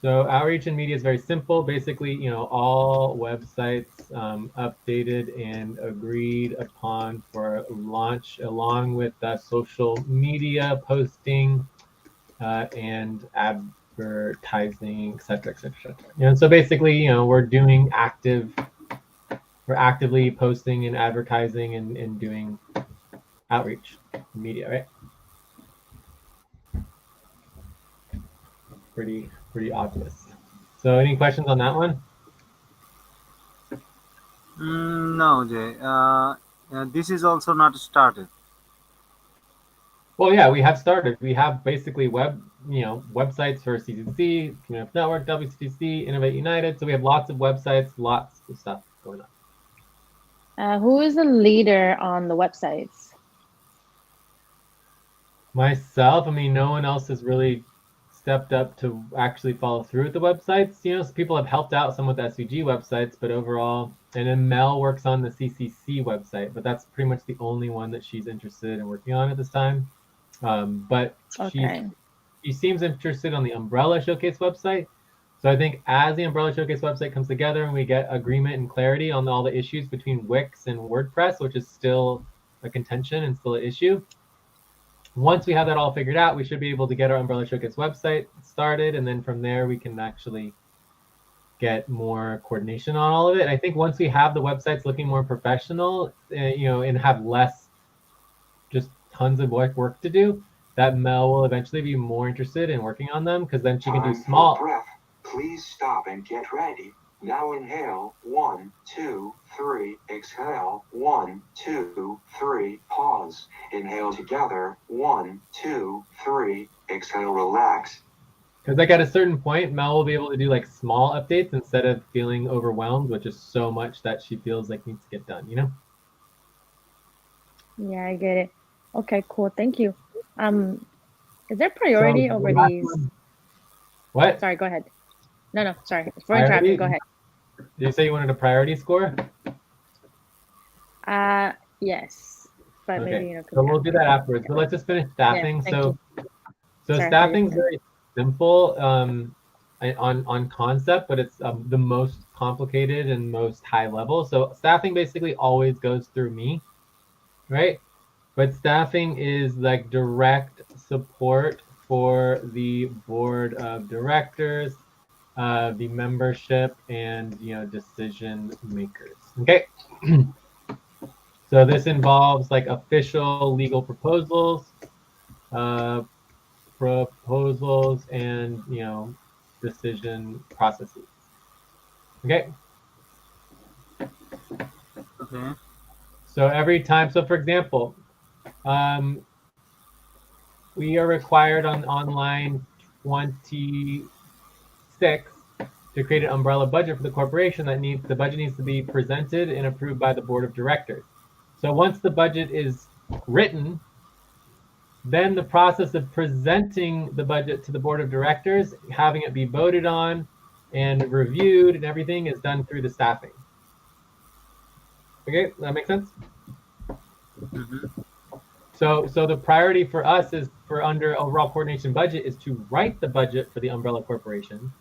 So outreach and media is very simple. Basically, all websites updated and agreed upon for launch, along with social media posting and advertising, etc., etc. And so basically, we're actively posting and advertising and doing outreach media, right? Pretty obvious. So any questions on that one? No, Jay. This is also not started. Well, yeah, we have started. We have basically websites for CCC, Community Network, WCTC, Innovate United. So we have lots of websites, lots of stuff going on. Who is the leader on the websites? Myself, I mean, no one else has really stepped up to actually follow through with the websites. So people have helped out some with SVG websites, but overall, and then Mel works on the CCC website, but that's pretty much the only one that she's interested in working on at this time. But Okay. she seems interested on the Umbrella Showcase website. So I think as the Umbrella Showcase website comes together and we get agreement and clarity on all the issues between Wix and WordPress, which is still a contention and still an issue, once we have that all figured out, we should be able to get our Umbrella Showcase website started, and then from there we can actually get more coordination on all of it. I think once we have the websites looking more professional, and have less just tons of work to do, that Mel will eventually be more interested in working on them, because then she can do small. Breath. Please stop and get ready. Now inhale, 1, 2, 3, exhale, 1, 2, 3, pause. Inhale together, 1, 2, 3, exhale, relax. Because like at a certain point, Mel will be able to do like small updates instead of feeling overwhelmed with just so much that she feels like needs to get done, Yeah, I get it. Okay, cool. Thank you. Is there priority So over the last these? one- What? Sorry, go ahead. No, sorry for Priority? interrupting. Go ahead. Did you say you wanted a priority score? Yes, but Okay, maybe so we'll do that afterwards. But let's just finish staffing. Yeah, thank So Sorry, staffing's very simple on concept, but it's the most complicated and most high level. So staffing basically always goes through me, right? But staffing is like direct support for the board of directors, the membership, and decision makers. Okay. So this involves like official legal proposals, and decision processes. Okay. Okay. So every time, so for example, we are required on line 26 to create an umbrella budget for the corporation. The budget needs to be presented and approved by the board of directors. So once the budget is written, then the process of presenting the budget to the board of directors, having it be voted on and reviewed and everything is done through the staffing. Okay, that makes sense? Mm-hmm. So the priority for us is for under overall coordination budget is to write the budget for the umbrella corporation.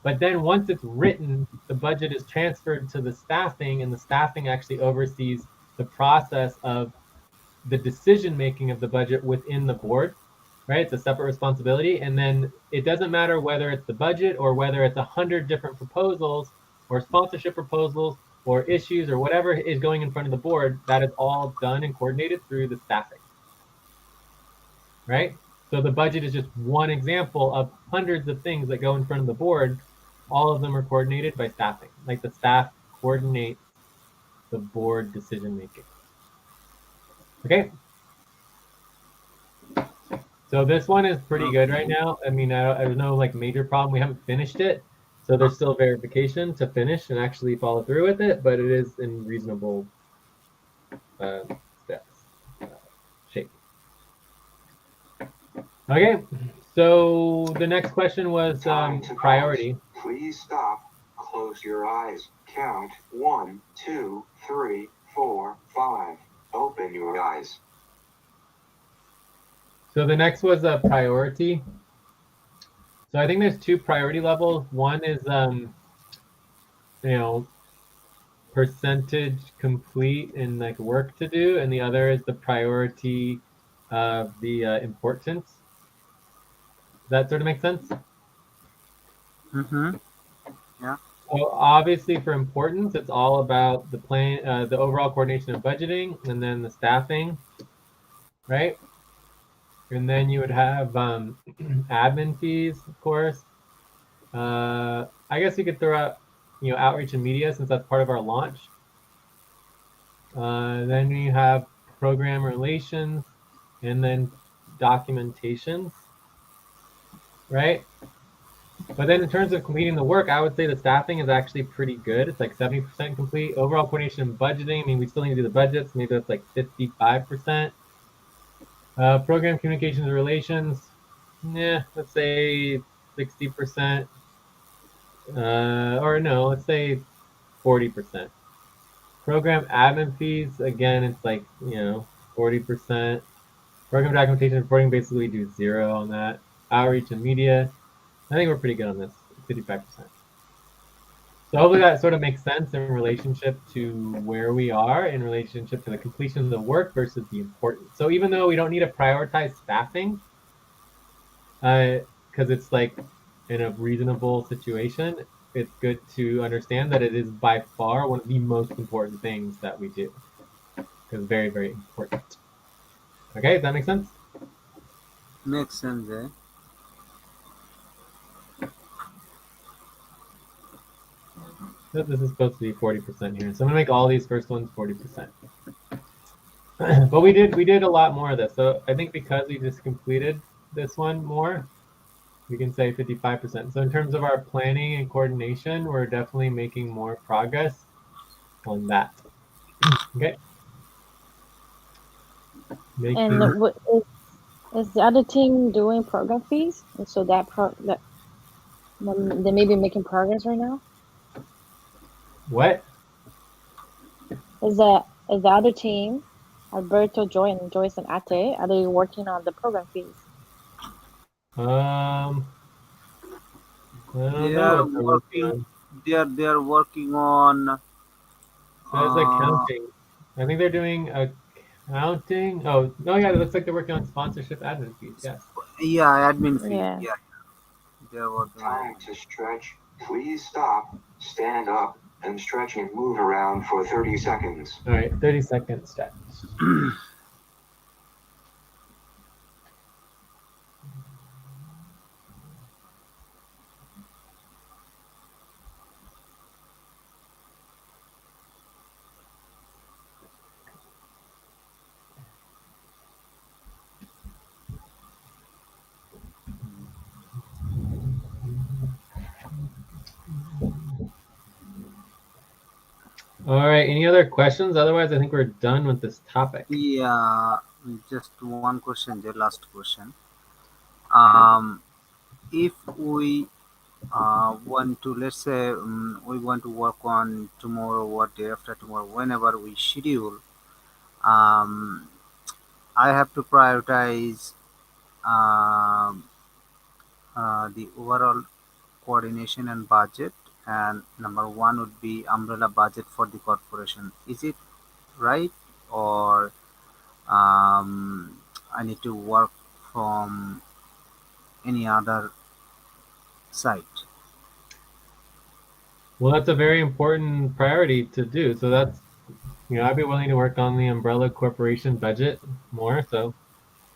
But then once it's written, the budget is transferred to the staffing, and the staffing actually oversees the process of the decision making of the budget within the board, right? It's a separate responsibility. And then it doesn't matter whether it's the budget or whether it's 100 different proposals or sponsorship proposals or issues or whatever is going in front of the board, that is all done and coordinated through the staffing, right? So the budget is just one example of hundreds of things that go in front of the board. All of them are coordinated by staffing. Like the staff coordinates the board decision making. Okay. So this one is pretty good right now. I mean, there's no like major problem. We haven't finished it. So there's still verification to finish and actually follow through with it, but it is in reasonable steps, shape. Okay, so the next question was priority. Please stop. Close your eyes. Count 1, 2, 3, 4, 5. Open your eyes. So the next was a priority. So I think there's two priority levels. One is percentage complete and like work to do, and the other is the priority of the importance. Does that sort of make sense? Mm-hmm. Yeah. So obviously for importance, it's all about the plan, the overall coordination of budgeting, and then the staffing, right? And then you would have admin fees, of course. I guess you could throw out, outreach and media since that's part of our launch. Then you have program relations, and then documentations, right? But then in terms of completing the work, I would say the staffing is actually pretty good. It's like 70% complete. Overall coordination and budgeting, I mean, we still need to do the budgets. Maybe that's like 55%. Program communications and relations, yeah, let's say 60%. Or no, let's say 40%. Program admin fees, again, it's like, 40%. Program documentation and reporting, basically do 0 on that. Outreach and media, I think we're pretty good on this, 55%. So hopefully that sort of makes sense in relationship to where we are in relationship to the completion of the work versus the importance. So even though we don't need to prioritize staffing, because it's like in a reasonable situation, it's good to understand that it is by far one of the most important things that we do. Because very, very important. Okay, does that make sense? Makes sense, eh? This is supposed to be 40% here. So I'm gonna make all these first ones 40%. But we did a lot more of this. So I think because we just completed this one more, we can say 55%. So in terms of our planning and coordination, we're definitely making more progress on that. Okay. And what is the other team doing program fees? And so that they may be making progress right now. What? Is the other team, Alberto, Joyce, and Ate, are they working on the program fees? I don't They know are what they're working working. on. They are working on. That's Uh, accounting. I think they're doing accounting. Oh, no, yeah, it looks like they're working on sponsorship admin fees. Yes. yeah, admin fee. Yeah. Yeah, they are working on Time admin. to stretch. Please stop, stand up, and stretch and move around for 30 seconds. All right, 30-second stretch. All right, any other questions? Otherwise, I think we're done with this topic. Yeah, just one question. The last question. Um, if we want to, let's say, we want to work on tomorrow or day after tomorrow, whenever we schedule, um, I have to prioritize um, the overall coordination and budget, and number one would be umbrella budget for the corporation. Is it right, or I need to work from any other site? Well, that's a very important priority to do. So that's, I'd be willing to work on the umbrella corporation budget more. So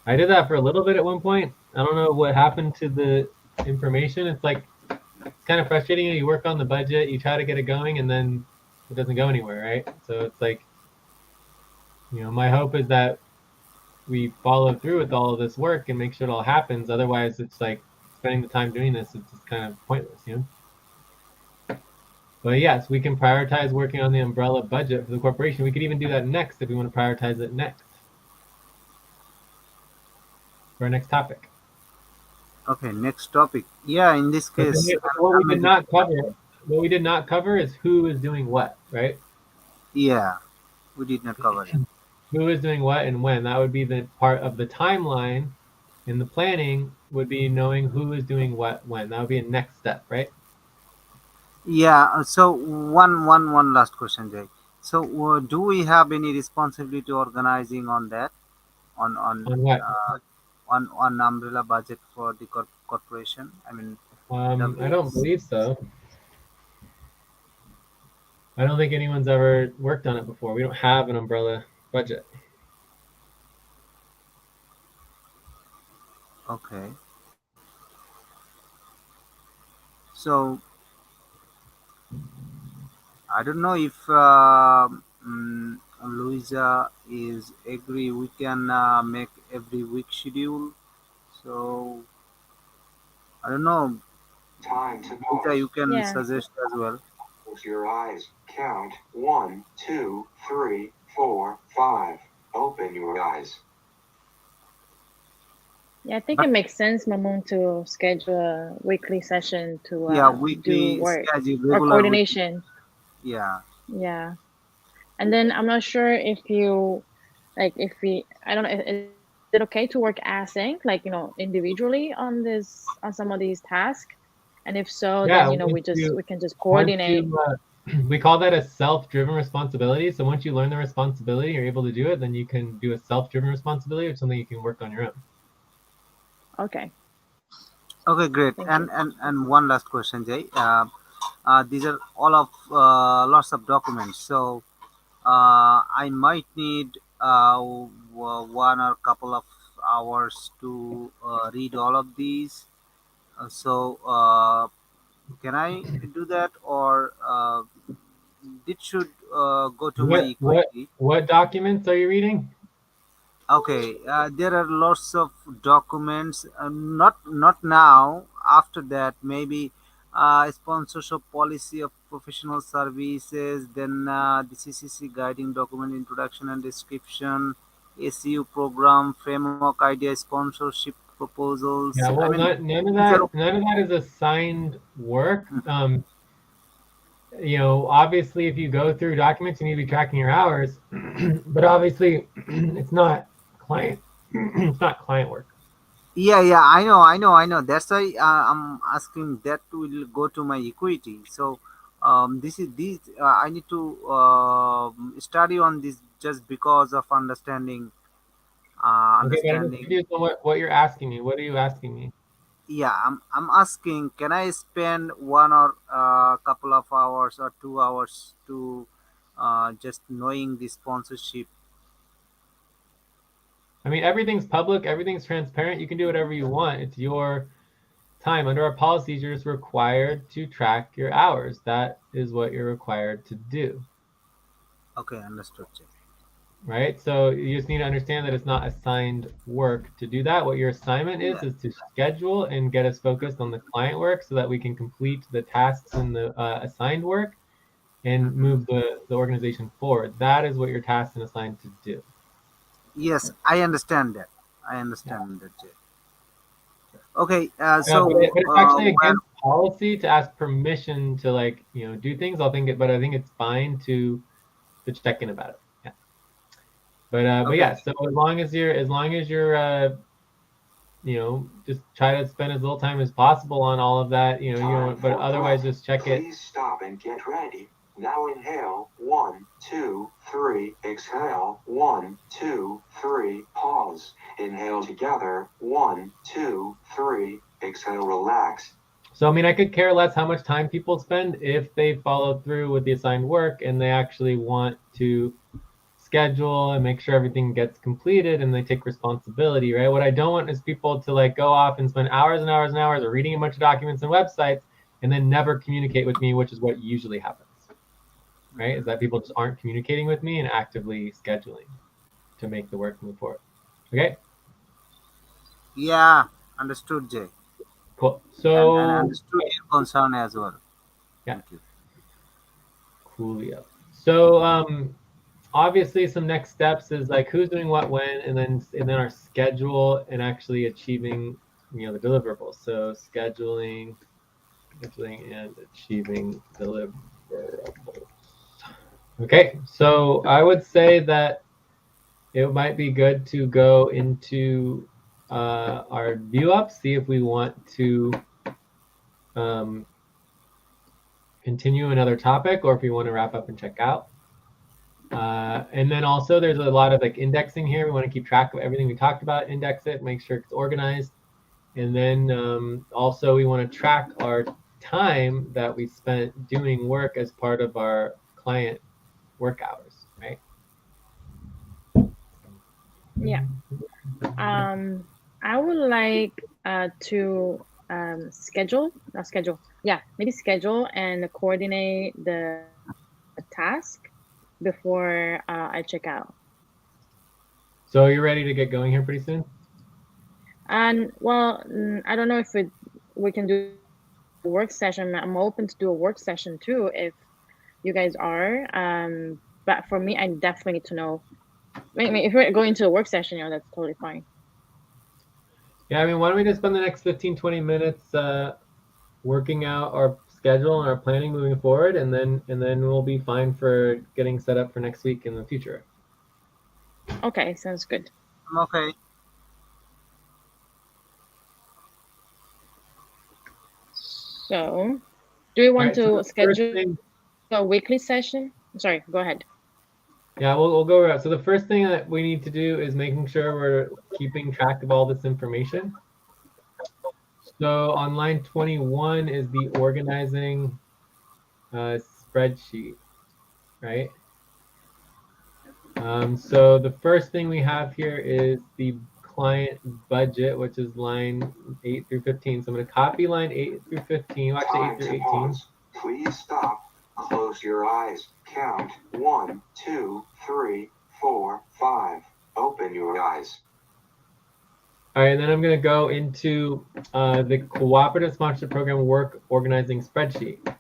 I did that for a little bit at one point. I don't know what happened to the information. It's like, it's kind of frustrating. You work on the budget, you try to get it going, and then it doesn't go anywhere, right? So it's like, my hope is that we follow through with all of this work and make sure it all happens. Otherwise, it's like spending the time doing this, it's just kind of pointless. But yes, we can prioritize working on the umbrella budget for the corporation. We could even do that next if we want to prioritize it next for our next topic. Okay, next topic. Yeah, in this But case, what we did not cover is who is doing what, right? yeah, we did not cover it. Who is doing what and when. That would be the part of the timeline, and the planning would be knowing who is doing what when. That would be a next step, right? Yeah, so one last question, Jay. So, do we have any responsibility organizing on that, on On what? on umbrella budget for the corporation? I mean, I don't WS. believe so. I don't think anyone's ever worked on it before. We don't have an umbrella budget. Okay. So I don't know if Luisa is agree. We can make every week schedule. So I don't know. Time to Luisa, pause. you can Yeah. suggest as well. Close your eyes. Count 1, 2, 3, 4, 5. Open your eyes. Yeah, I think But it makes sense, Mamun, to schedule a weekly session to yeah, do weekly work schedule, or regular weekly. coordination. Yeah. Yeah. And then I'm not sure if you like if we I don't know, is it okay to work async, like, individually on some of these tasks? And if so, then Yeah, we can just once coordinate. you we call that a self-driven responsibility. So once you learn the responsibility, you're able to do it, then you can do a self-driven responsibility, which is something you can work on your own. Okay, Okay, great. thank And you. and and one last question, Jay. These are all of lots of documents. So I might need 1 or couple of hours to read all of these. So can I do that, or it should go to my What what equity? what documents are you reading? Okay, there are lots of documents. Not now. After that, maybe sponsorship policy of professional services. Then the CCC guiding document, introduction and description, ACU program, framework idea, sponsorship proposals. Yeah, I well, mean, none of these are. that is assigned work. Obviously, if you go through documents, you need to be tracking your hours, but obviously, it's not client, it's not client work. Yeah, yeah, I know. That's why I'm asking that will go to my equity. So, this is this. I need to study on this just because of understanding. Okay, but I'm Understanding. confused on what you're asking me. What are you asking me? Yeah, I'm asking. Can I spend 1 or couple of hours or 2 hours to just knowing the sponsorship? I mean, everything's public, everything's transparent. You can do whatever you want. It's your time. Under our policies, you're just required to track your hours. That is what you're required to do, Okay, understood. Jay. right? So you just need to understand that it's not assigned work to do that. What your assignment Yeah. is to schedule and get us focused on the client work so that we can complete the tasks and the assigned work and Mhm. move the organization forward. That is what you're tasked and assigned to do. Yes, I understand that. I Yeah. understand that. Jay. Okay, But it's actually well, against policy to ask permission to do things. But I think it's fine to check in about it. Yeah. But okay, yeah. So as long as you're just try to spend as little time as possible on all of that. Time But for otherwise breath. just check it. Please stop and get ready. Now inhale. 1, 2, 3. Exhale. 1, 2, 3. Pause. Inhale together. 1, 2, 3. Exhale. Relax. So I mean, I could care less how much time people spend if they follow through with the assigned work and they actually want to schedule and make sure everything gets completed and they take responsibility, right? What I don't want is people to go off and spend hours and hours and hours of reading a bunch of documents and websites and then never communicate with me, which is what usually happens, right? Is that people just aren't communicating with me and actively scheduling to make the work move forward. Okay, yeah, understood, Jay, cool. and So understood your concern as well. yeah, Thank you. coolio. So obviously some next steps is who's doing what when and then our schedule and actually achieving the deliverables. So scheduling and achieving deliverables. Okay, so I would say that it might be good to go into our view up, see if we want to um, continue another topic or if we want to wrap up and check out. And then also there's a lot of indexing here. We want to keep track of everything we talked about, index it, make sure it's organized. And then also we want to track our time that we spent doing work as part of our client work hours, right? Yeah. I would like to schedule, not schedule. Yeah, maybe schedule and coordinate the task before I check out. So you're ready to get going here pretty soon? And well, I don't know if we can do a work session. I'm open to do a work session too if you guys are. But for me, I definitely need to know. I mean, if we're going to a work session, that's totally fine. Yeah, I mean, why don't we just spend the next 15, 20 minutes working out our schedule and our planning moving forward, and then we'll be fine for getting set up for next week in the future. Okay, sounds good. Okay. So, do you All want right, so to the first schedule thing, a weekly session? Sorry, go ahead. yeah, we'll go around. So the first thing that we need to do is making sure we're keeping track of all this information. So on line 21 is the organizing spreadsheet, right? So the first thing we have here is the client budget, which is line 8 through 15. So I'm going to copy line 8 through 15, well, actually 8 Time through to 18. pause. Please stop. Close your eyes. Count 1, 2, 3, 4, 5. Open your eyes. All right, and then I'm going to go into the Cooperative Sponsorship Program Work Organizing Spreadsheet.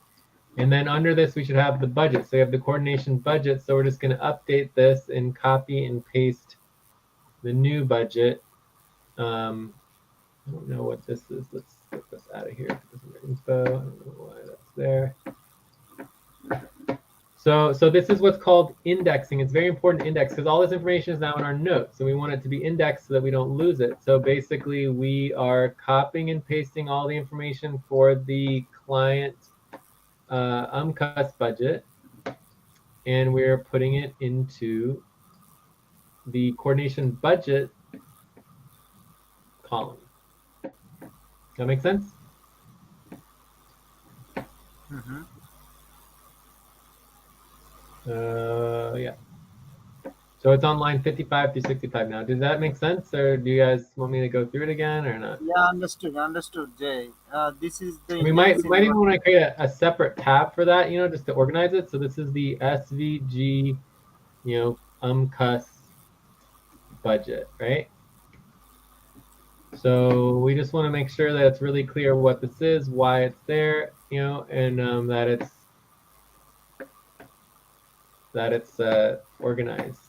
And then under this, we should have the budget. So we have the coordination budget. So we're just going to update this and copy and paste the new budget. I don't know what this is. Let's get this out of here. Put this under info. I don't know why that's there. So this is what's called indexing. It's very important to index because all this information is now in our notes, and we want it to be indexed so that we don't lose it. So basically, we are copying and pasting all the information for the client UMCUS budget, and we're putting it into the coordination budget column. That make sense? Mm-hmm. Yeah. So it's on line 55 through 65 now. Does that make sense, or do you guys want me to go through it again, or not? Yeah, understood, Jay. This is the We might indexing. even want to create a separate tab for that, just to organize it. So this is the SVG, UMCUS budget, right? So we just want to make sure that it's really clear what this is, why it's there, and that it's organized.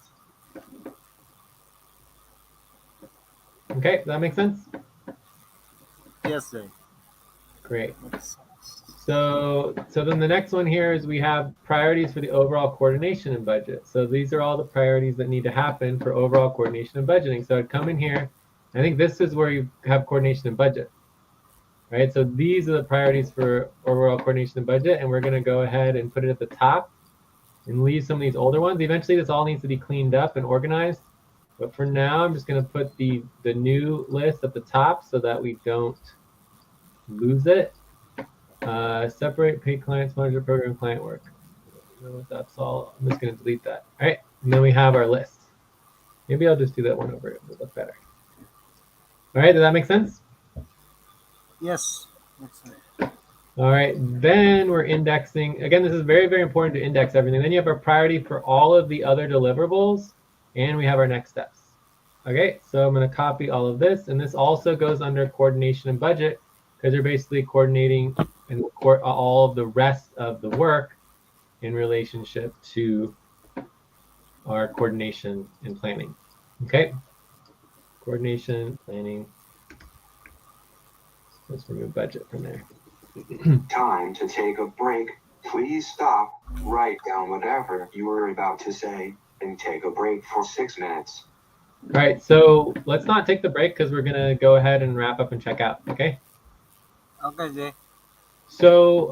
Okay, does that make sense? Yes, Jay. Great. So then the next one here is we have priorities for the overall coordination and budget. So these are all the priorities that need to happen for overall coordination and budgeting. So I'd come in here. I think this is where you have coordination and budget, right? So these are the priorities for overall coordination and budget, and we're going to go ahead and put it at the top and leave some of these older ones. Eventually, this all needs to be cleaned up and organized. But for now, I'm just going to put the new list at the top so that we don't lose it. Separate paid client, sponsorship program, client work. I don't know what that's all. I'm just going to delete that. All right, and then we have our list. Maybe I'll just do that one over. It will look better. All right, does that make sense? Yes. Excellent. All right, then we're indexing. Again, this is very, very important to index everything. Then you have our priority for all of the other deliverables, and we have our next steps. Okay, so I'm going to copy all of this, and this also goes under coordination and budget because you're basically coordinating and all of the rest of the work in relationship to our coordination and planning. Okay, coordination, planning. Let's remove budget from there. Time to take a break. Please stop, write down whatever you were about to say, and take a break for 6 minutes. All right, so let's not take the break because we're going to go ahead and wrap up and check out, okay? Okay, Jay. So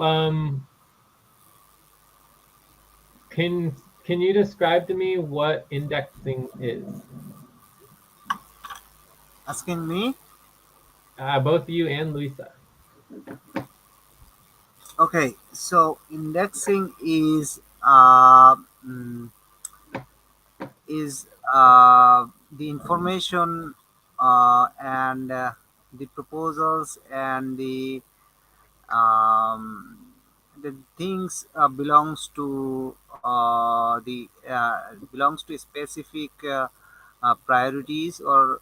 can you describe to me what indexing is? Asking me? Both you and Luisa. Okay, so indexing is the information and the proposals and the the things belongs to specific priorities or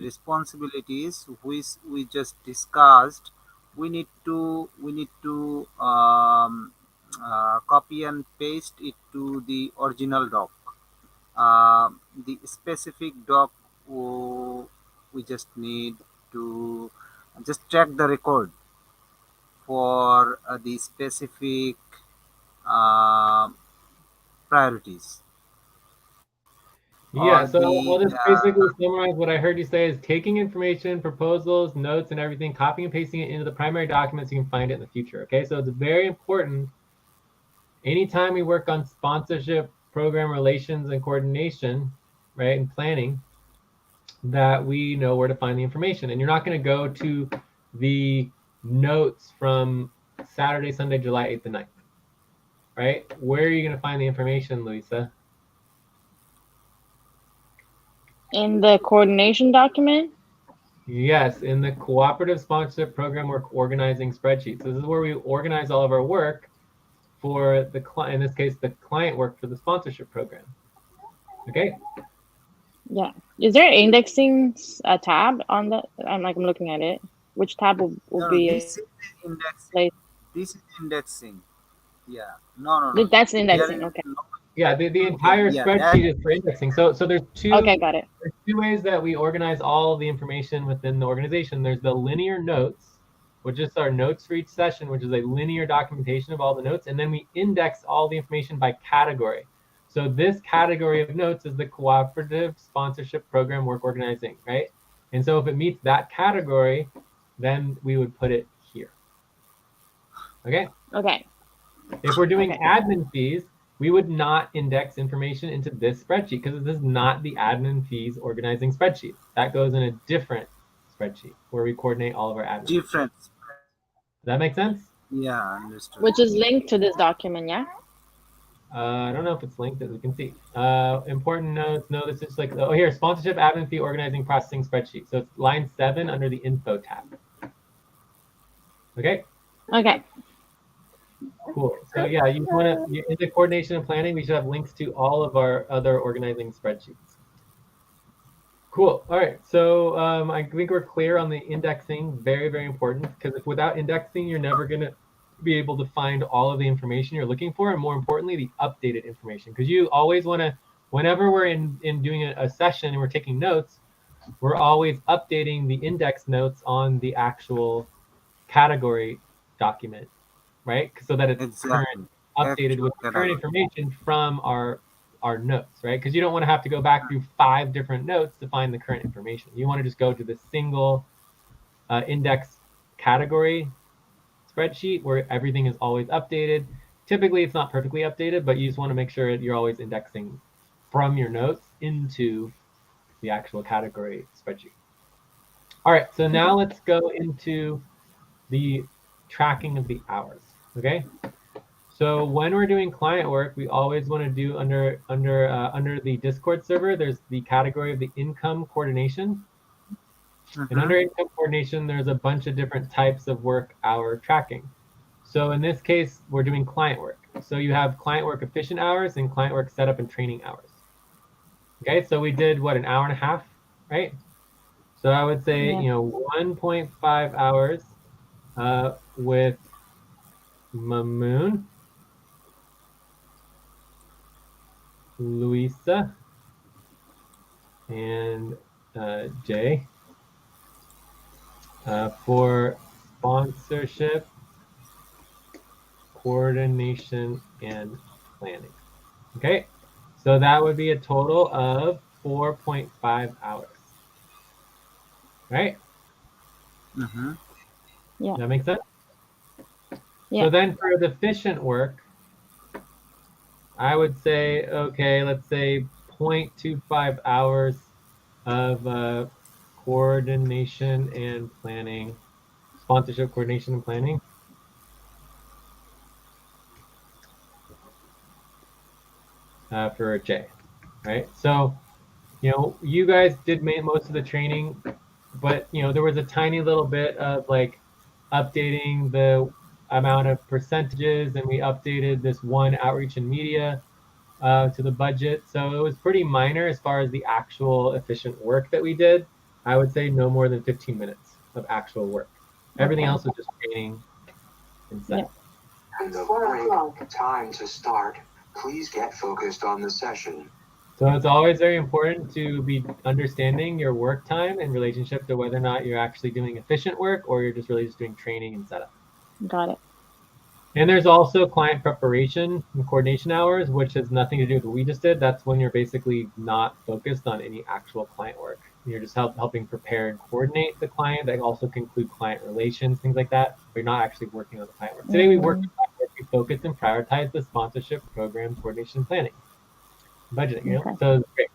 responsibilities which we just discussed. We need to copy and paste it to the original doc. The specific doc, we just need to just track the record for the specific uh, priorities Yeah, or so the I'll just basically summarize what I heard you say is taking information, proposals, notes, and everything, copying and pasting it into the primary document so you can find it in the future. Okay, so it's very important anytime we work on sponsorship, program relations, and coordination, right, and planning, that we know where to find the information. And you're not going to go to the notes from Saturday, Sunday, July 8th and 9th, right? Where are you going to find the information, Luisa? In the coordination document? Yes, in the cooperative sponsorship program work organizing spreadsheets. This is where we organize all of our work for the client, in this case, the client work for the sponsorship program. Okay. Yeah. Is there indexing a tab on the? I'm looking at it. Which tab will no, no, be this is the indexing. placed? This is indexing. Yeah. No, no, no. That's There indexing. is Okay. no. Yeah, the entire Yeah, that. spreadsheet is for indexing. So there's Okay, got it. two ways that we organize all the information within the organization. There's the linear notes, which is our notes for each session, which is a linear documentation of all the notes, and then we index all the information by category. So this category of notes is the cooperative sponsorship program work organizing, right? And so if it meets that category, then we would put it here. Okay? Okay. If we're doing Okay. admin fees, we would not index information into this spreadsheet because this is not the admin fees organizing spreadsheet. That goes in a different spreadsheet where we coordinate all of our admin. Different. Does that make sense? Yeah, understood. Which is linked to this document, yeah? I don't know if it's linked as we can see. Important notes. No, this is like, oh, here, sponsorship admin fee organizing processing spreadsheet. So it's line 7 under the info tab. Okay. Okay. Cool. So yeah, you want to, in the coordination and planning, we should have links to all of our other organizing spreadsheets. Cool. All right. So I think we're clear on the indexing. Very, very important, because if without indexing, you're never going to be able to find all of the information you're looking for, and more importantly, the updated information. Because you always want to, whenever we're in doing a session and we're taking notes, we're always updating the index notes on the actual category document, right? So that it's current, updated with current information from our notes, right? Because you don't want to have to go back through 5 different notes to find the current information. You want to just go to the single index category spreadsheet where everything is always updated. Typically, it's not perfectly updated, but you just want to make sure you're always indexing from your notes into the actual category spreadsheet. All right, so now let's go into the tracking of the hours, okay? So when we're doing client work, we always want to do under the Discord server, there's the category of the income coordination. And under income coordination, there's a bunch of different types of work hour tracking. So in this case, we're doing client work. So you have client work efficient hours and client work setup and training hours. Okay, so we did what, an hour and a half, right? So I would say, Yeah. 1.5 hours with Mamun, Luisa, and Jay for sponsorship, coordination, and planning. Okay, so that would be a total of 4.5 hours, right? Yeah. Does that make sense? Yeah. So then for the efficient work, I would say, okay, let's say 0.25 hours of coordination and planning, sponsorship, coordination, and planning. For Jay, right? So, you guys did most of the training, but there was a tiny little bit of like updating the amount of percentages, and we updated this one outreach and media to the budget. So it was pretty minor as far as the actual efficient work that we did. I would say no more than 15 minutes of actual work. Everything Okay. else was just training and set. Yeah. And the break time to start. Please get focused on the session. So it's always very important to be understanding your work time in relationship to whether or not you're actually doing efficient work or you're just really just doing training and setup. Got it. And there's also client preparation and coordination hours, which has nothing to do with what we just did. That's when you're basically not focused on any actual client work. You're just helping prepare and coordinate the client. That also can include client relations, things like that. But you're not actually working on the client work. Today we worked on client work. We focused and prioritized the sponsorship program coordination and planning. Budgeting, you know? Okay. So it's great.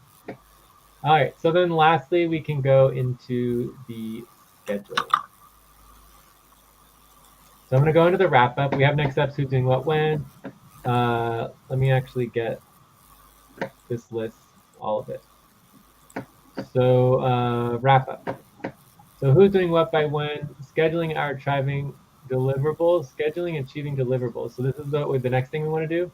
All right, so then lastly, we can go into the schedule. So I'm gonna go into the wrap up. We have next steps, who's doing what when. Let me actually get this list, all of it. So wrap up. So who's doing what by when, scheduling our achieving deliverables, scheduling and achieving deliverables. So this is the next thing we wanna do.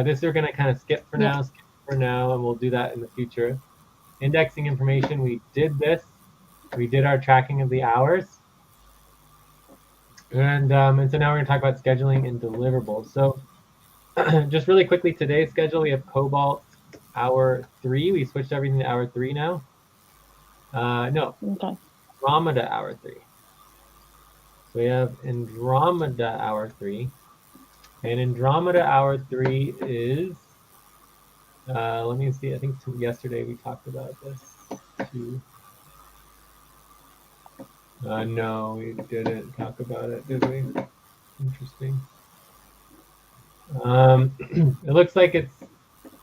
This we're gonna kind of skip for now, and we'll do that in the future. Indexing information, we did this. We did our tracking of the hours. And so now we're gonna talk about scheduling and deliverables. So just really quickly, today's schedule, we have Cobalt hour 3. We switched everything to hour 3 now. No, Okay. Andromeda hour 3. So we have Andromeda hour 3. And Andromeda hour 3 is, let me see, I think yesterday we talked about this too. No, we didn't talk about it, did we? Interesting. It looks like it's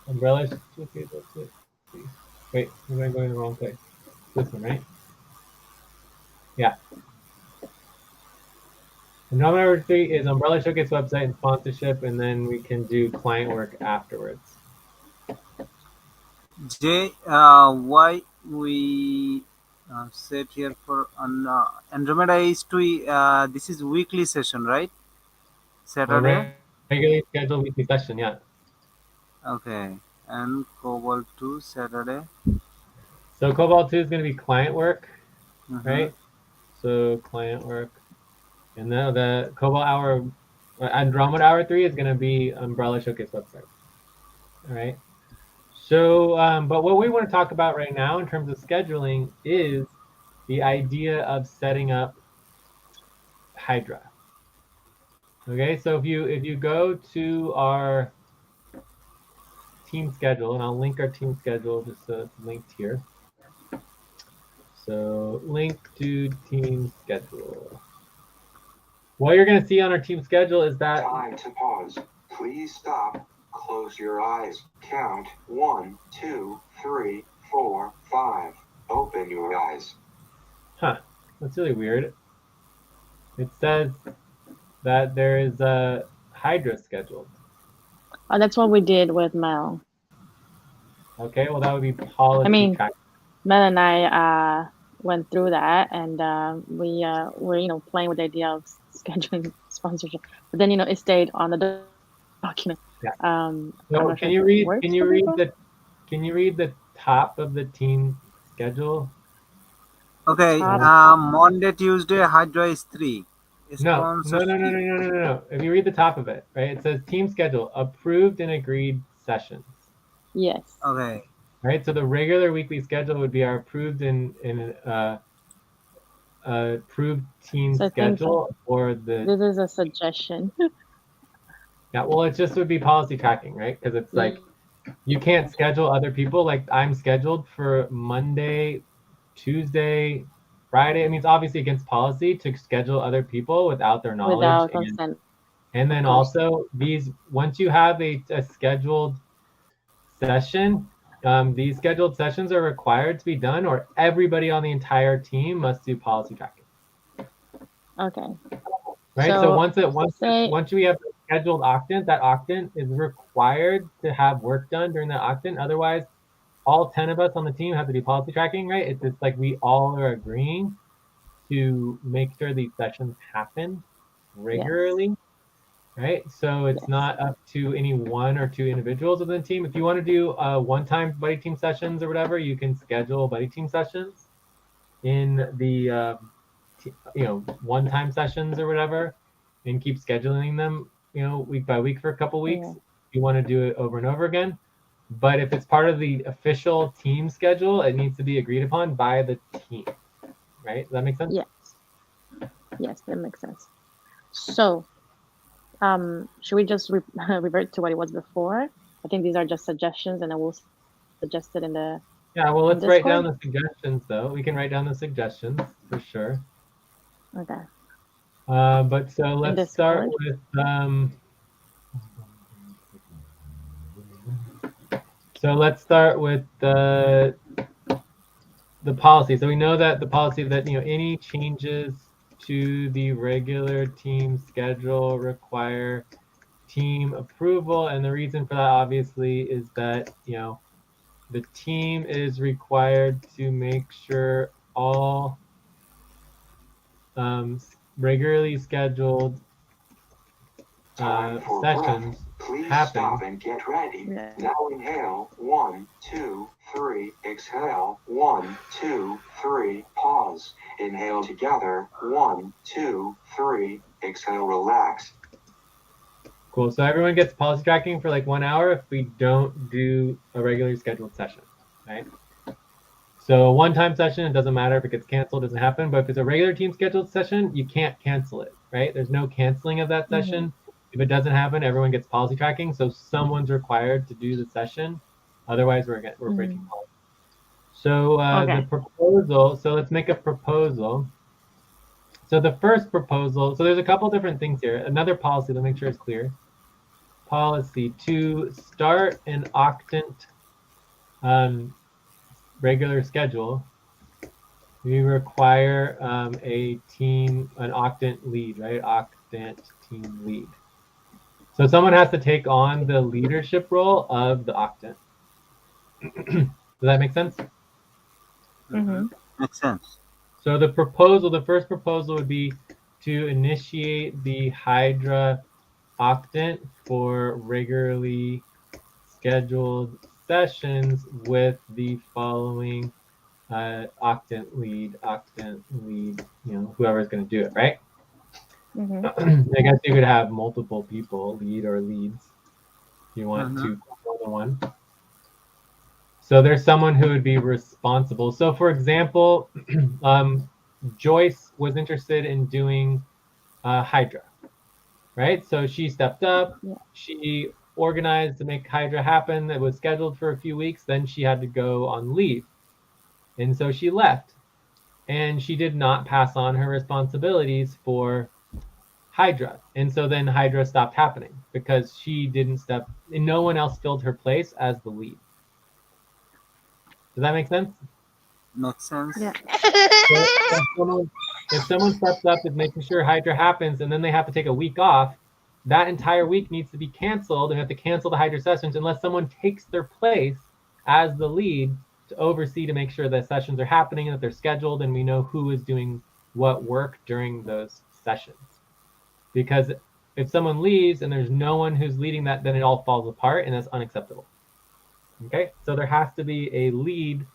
umbrella. Okay, that's it. Wait, am I going the wrong place? This one, right? Yeah. And number 3 is Umbrella Showcase website and sponsorship, and then we can do client work afterwards. Jay, why we set here for Andromeda is to this is weekly session, right? Saturday. Regularly scheduled weekly session, yeah. Okay, and Cobalt 2 Saturday. So Cobalt 2 is going to be client work, Mhm. right? So client work. And then the Cobalt hour, Andromeda hour 3 is going to be Umbrella Showcase website. All right. So, but what we want to talk about right now in terms of scheduling is the idea of setting up Hydra. Okay, so if you go to our team schedule, and I'll link our team schedule just so it's linked here. So link to team schedule. What you're going to see on our team schedule is that Time to pause. Please stop. Close your eyes. Count 1, 2, 3, 4, 5. Open your eyes. That's really weird. It says that there is a Hydra scheduled. Oh, that's what we did with Mel. Okay, well that would be policy tracking. Mel and I went through that, and we were playing with the idea of scheduling sponsorship, but then it stayed on the document. Yeah. So can you read the top of the team schedule? Okay, Monday, Tuesday, Hydra is 3. No. If you read the top of it, right, it says team schedule, approved and agreed sessions. Yes. Okay. Right, so the regular weekly schedule would be our approved approved team schedule, or the. This is a suggestion. Yeah, well, it just would be policy tracking, right? Because it's like you can't schedule other people. Like I'm scheduled for Monday, Tuesday, Friday. I mean, it's obviously against policy to schedule other people without their knowledge. Without consent. And then also once you have a scheduled session, these scheduled sessions are required to be done, or everybody on the entire team must do policy tracking. Okay. Right. So once we have the scheduled octant, that octant is required to have work done during that octant. Otherwise, all 10 of us on the team have to do policy tracking, right? It's like we all are agreeing to make sure these sessions happen. regularly, right? So it's not up to any one or two individuals within the team. If you want to do one-time buddy team sessions or whatever, you can schedule buddy team sessions in the one-time sessions or whatever, and keep scheduling them, week by week for a couple weeks. Yeah. If you want to do it over and over again. But if it's part of the official team schedule, it needs to be agreed upon by the team, right? Does that make sense? Yes, that makes sense. So, should we just revert to what it was before? I think these are just suggestions, and I will suggest it in the. Yeah, well, let's write down Discord? the suggestions, though. We can write down the suggestions for sure. Okay. But so let's start Discord? with the policy. So we know that the policy that any changes to the regular team schedule require team approval, and the reason for that obviously is that the team is required to make sure all regularly scheduled Time for sessions breath. Please happen. stop and get ready. Yeah. Now inhale. 1, 2, 3. Exhale. 1, 2, 3. Pause. Inhale together. 1, 2, 3. Exhale. Relax. Cool. So everyone gets policy tracking for like 1 hour if we don't do a regularly scheduled session, right? So a one-time session, it doesn't matter if it gets canceled, it doesn't happen. But if it's a regular team scheduled session, you can't cancel it, right? There's no canceling of that session. If it doesn't happen, everyone gets policy tracking. So someone's required to do the session. Otherwise, we're breaking policy. So Okay. the proposal, so let's make a proposal. So the first proposal, so there's a couple different things here. Another policy to make sure it's clear. Policy to start an octant regular schedule, we require an octant lead, right? Octant team lead. So someone has to take on the leadership role of the octant. Does that make sense? Makes sense. So the first proposal would be to initiate the Hydra octant for regularly scheduled sessions with the following octant lead, whoever's going to do it, right? I guess you could have multiple people lead or leads if you want to more than one. So there's someone who would be responsible. So for example, Joyce was interested in doing Hydra, right? So she stepped up, she organized to make Hydra happen. It was scheduled for a few weeks, then she had to go on leave. And so she left, and she did not pass on her responsibilities for Hydra. And so then Hydra stopped happening because she didn't step, and no one else filled her place as the lead. Does that make sense? Makes sense. Yeah. So if someone steps up is making sure Hydra happens, and then they have to take a week off, that entire week needs to be canceled, and we have to cancel the Hydra sessions unless someone takes their place as the lead to oversee to make sure that sessions are happening and that they're scheduled, and we know who is doing what work during those sessions. Because if someone leaves and there's no one who's leading that, then it all falls apart, and that's unacceptable. Okay, so there has to be a lead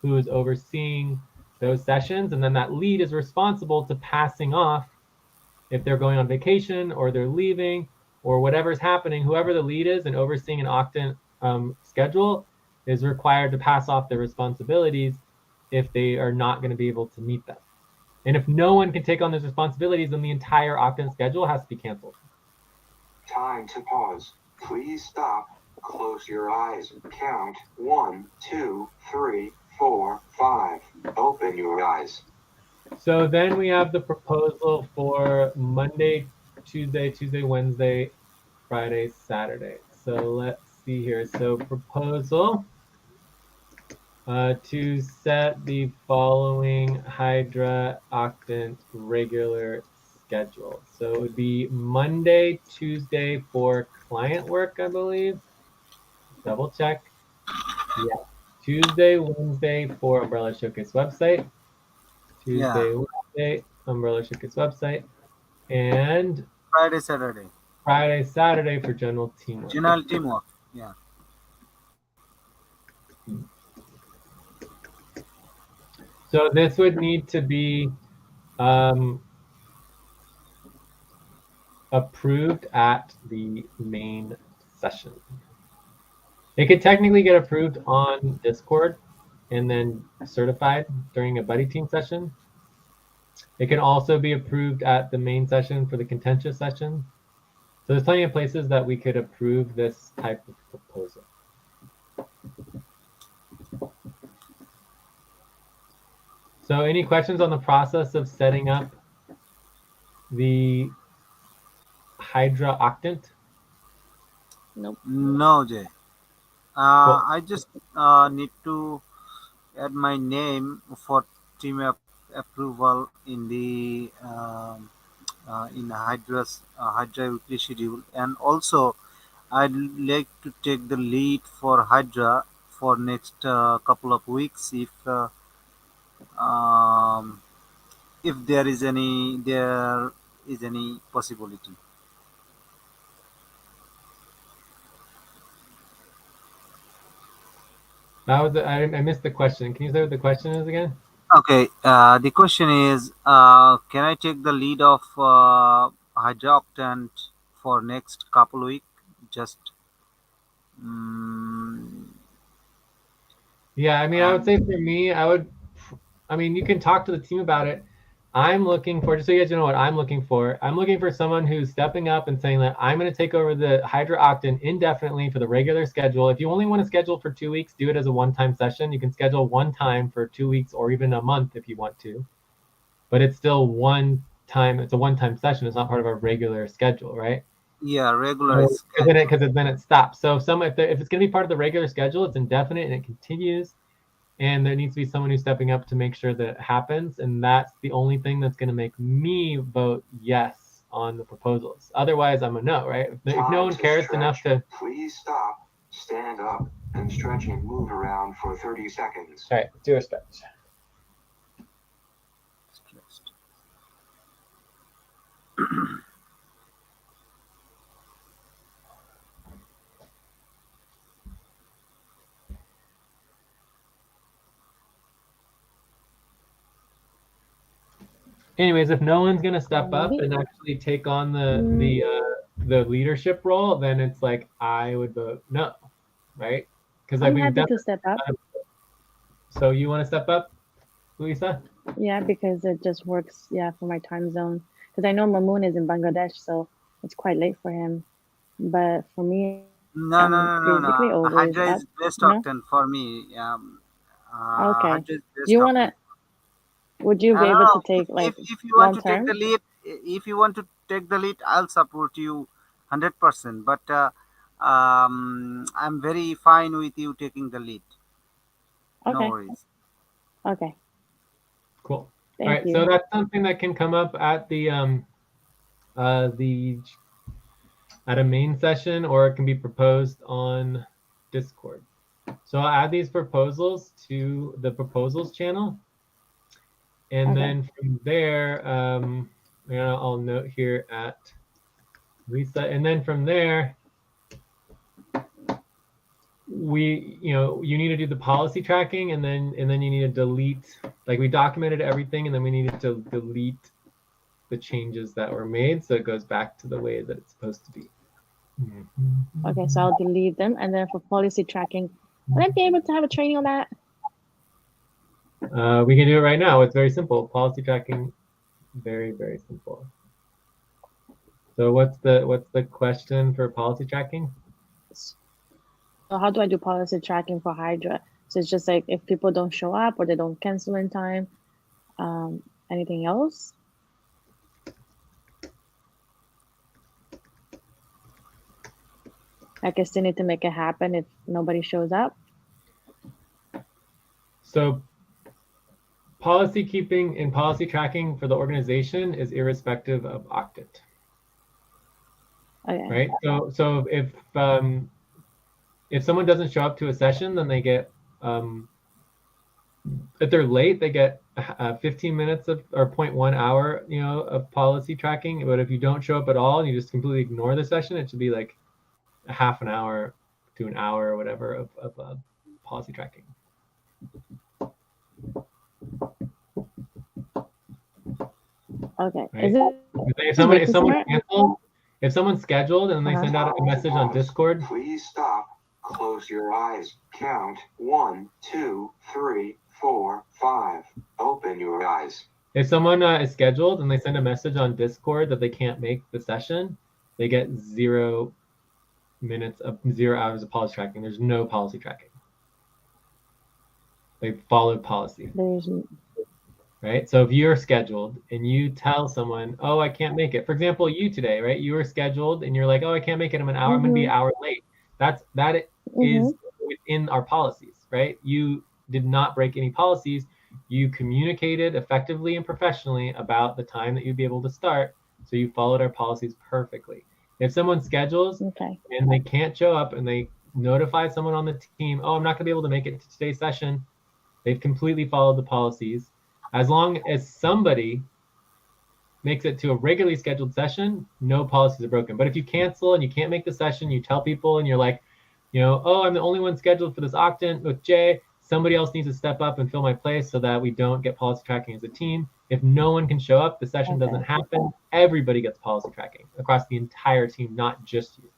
who is overseeing those sessions, and then that lead is responsible to passing off if they're going on vacation or they're leaving or whatever's happening. Whoever the lead is and overseeing an octant schedule is required to pass off their responsibilities if they are not going to be able to meet them. And if no one can take on those responsibilities, then the entire octant schedule has to be canceled. Time to pause. Please stop. Close your eyes. Count 1, 2, 3, 4, 5. Open your eyes. So then we have the proposal for Monday, Tuesday, Wednesday, Friday, Saturday. So let's see here. So proposal to set the following Hydra octant regular schedule. So it would be Monday, Tuesday for client work, I believe. Double check. Yeah. Tuesday, Wednesday for Umbrella Showcase website. Tuesday, Wednesday, Umbrella Showcase website. and Friday, Saturday. Friday, Saturday for general teamwork. General teamwork. Yeah. So this would need to be approved at the main session. It could technically get approved on Discord and then certified during a buddy team session. It can also be approved at the main session for the contentious session. So there's plenty of places that we could approve this type of proposal. So any questions on the process of setting up the Hydra octant? Nope. No, Jay. Cool. I just need to add my name for team approval in the in Hydra weekly schedule, and also I'd like to take the lead for Hydra for next couple of weeks um, if there is any possibility. That was I missed the question. Can you say what the question is again? Okay, the question is, can I take the lead of Hydra Octant for next couple week? Just mm, Yeah, I mean, I would say for me, I mean, you can talk to the team about it. I'm looking for, just so you guys know what I'm looking for. I'm looking for someone who's stepping up and saying that I'm going to take over the Hydra Octant indefinitely for the regular schedule. If you only want to schedule for 2 weeks, do it as a one-time session. You can schedule one time for 2 weeks or even a month if you want to. But it's still one time. It's a one-time session. It's not part of our regular schedule, right? yeah, regular Because schedule. then it stops. So if it's going to be part of the regular schedule, it's indefinite and it continues. And there needs to be someone who's stepping up to make sure that it happens. And that's the only thing that's going to make me vote yes on the proposals. Otherwise, I'm a no, right? If no one cares enough to. Please stop, stand up, and stretch and move around for 30 seconds. All right, due respect. Stressed. Anyways, if no one's going to step up Alrighty. and actually take on the leadership role, then it's like I would vote no, right? Because like I'm we've happy done. to step up. So you want to step up, Luisa? Yeah, because it just works. Yeah, for my time zone. Because I know Mamun is in Bangladesh, so it's quite late for him. But for me, No, no, I'm no, no, basically no. always Hydra up. is best No. octant for me. Okay. Hydra is Do best you octant. wanna? Would you be I don't able to know. take like If you want long to take the term? lead, if you want to take the lead, I'll support you 100%. But I'm very fine with you taking the lead. No Okay. worries. Okay. Cool. All Thank right, so you. that's something that can come up at the at a main session, or it can be proposed on Discord. So I'll add these proposals to the proposals channel, and Okay. then from there, I'll note here at Lisa, and then from there, you need to do the policy tracking, and then you need to delete. Like we documented everything, and then we needed to delete the changes that were made, so it goes back to the way that it's supposed to be. Okay. So I'll delete them, and then for policy tracking, will I be able to have a training on that? We can do it right now. It's very simple. Policy tracking, very, very simple. So what's the question for policy tracking? So how do I do policy tracking for Hydra? So it's just like if people don't show up or they don't cancel in time. Anything else? Like I still need to make it happen if nobody shows up. So policy keeping and policy tracking for the organization is irrespective of octant. Okay. Right? So if someone doesn't show up to a session, then they get if they're late, they get 15 minutes of or 0.1 hour, of policy tracking. But if you don't show up at all and you just completely ignore the session, it should be like a half an hour to an hour or whatever of policy tracking. Okay. Right? Is it If someone smart? canceled, if someone's scheduled and they Uh-huh. send out a message on Discord, Please stop. Close your eyes. Count 1, 2, 3, 4, 5. Open your eyes. if someone is scheduled and they send a message on Discord that they can't make the session, they get 0 minutes of 0 hours of policy tracking. There's no policy tracking. They followed policy. There's Right? So if you're scheduled and you tell someone, oh, I can't make it. For example, you today, right? You were scheduled and you're like, oh, I can't make it. I'm an hour. I'm going to be an hour late. That is within our policies, right? You did not break any policies. You communicated effectively and professionally about the time that you'd be able to start. So you followed our policies perfectly. If someone schedules and they can't show up and they notify someone on the team, oh, I'm not going to be able to make it to today's session, they've completely followed the policies. As long as somebody makes it to a regularly scheduled session, no policies are broken. But if you cancel and you can't make the session, you tell people and you're like, oh, I'm the only one scheduled for this octant with Jay. Somebody else needs to step up and fill my place so that we don't get policy tracking as a team. If no one can show up, the session doesn't happen. Everybody gets policy tracking across the entire team, not just you,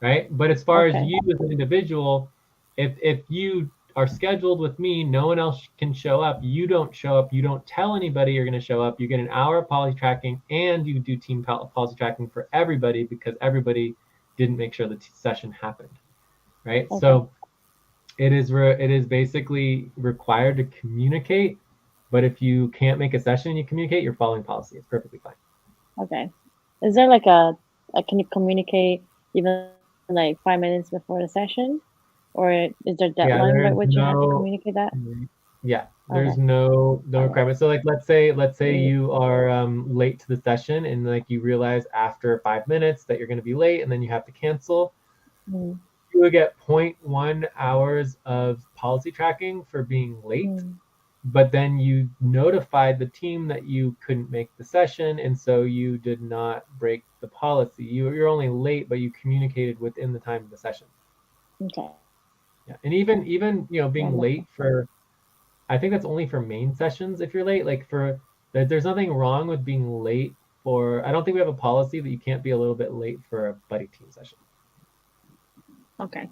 right? But as far as you as an individual, if you are scheduled with me, no one else can show up, you don't show up, you don't tell anybody you're going to show up, you get an hour of policy tracking and you do team policy tracking for everybody because everybody didn't make sure the session happened, right? So it is basically required to communicate, but if you can't make a session and you communicate, you're following policy. It's perfectly fine. Okay. Is there like can you communicate even like 5 minutes before the session? Or is there a deadline by which you have to communicate that? Yeah, there's no requirement. So like let's say you are late to the session and like you realize after 5 minutes that you're going to be late and then you have to cancel. You would get 0.1 hours of policy tracking for being late, but then you notified the team that you couldn't make the session, and so you did not break the policy. You're only late, but you communicated within the time of the session. Okay. Yeah, and even being late for, I think that's only for main sessions. If you're late, like there's nothing wrong with being late for. I don't think we have a policy that you can't be a little bit late for a buddy team session. Okay.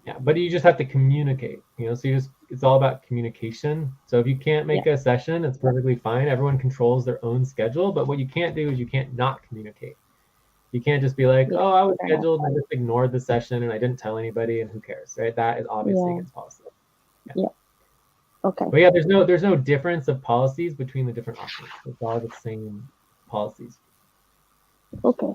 Yeah, but you just have to communicate. So it's all about communication. So if you can't make a session, it's perfectly fine. Everyone controls their own schedule, but what you can't do is you can't not communicate. You can't just be like, oh, I was scheduled and I just ignored the session and I didn't tell anybody and who cares, right? That is obviously against policy. Yeah. Okay. But yeah, there's no difference of policies between the different options. It's all the same policies. Okay.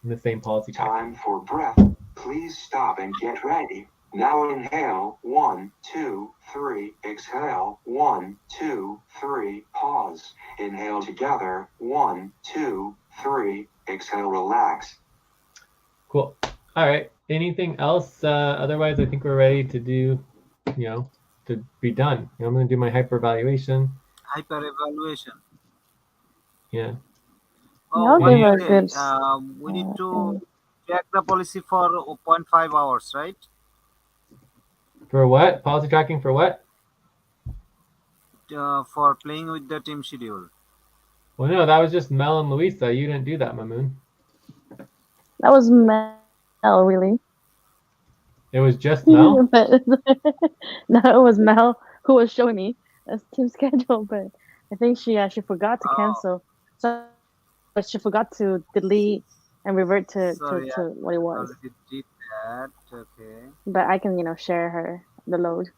And the same policy. Time for breath. Please stop and get ready. Now inhale. 1, 2, 3. Exhale. 1, 2, 3. Pause. Inhale together. 1, 2, 3. Exhale, relax. Cool. All right. Anything else? Otherwise, I think we're ready to do, to be done. I'm going to do my hyper evaluation. Yeah. Oh, they were good. We need to track the policy for 0.5 hours, right? For what? Policy tracking for what? For playing with the team schedule. Well, no, that was just Mel and Luisa. You didn't do that, Mamun. That was Mel, really. It was just Mel? No, it was Mel who was showing me a team schedule, but I think she forgot to cancel. So she forgot to delete and revert to what it was. Did that. Okay. But I can, share her the load.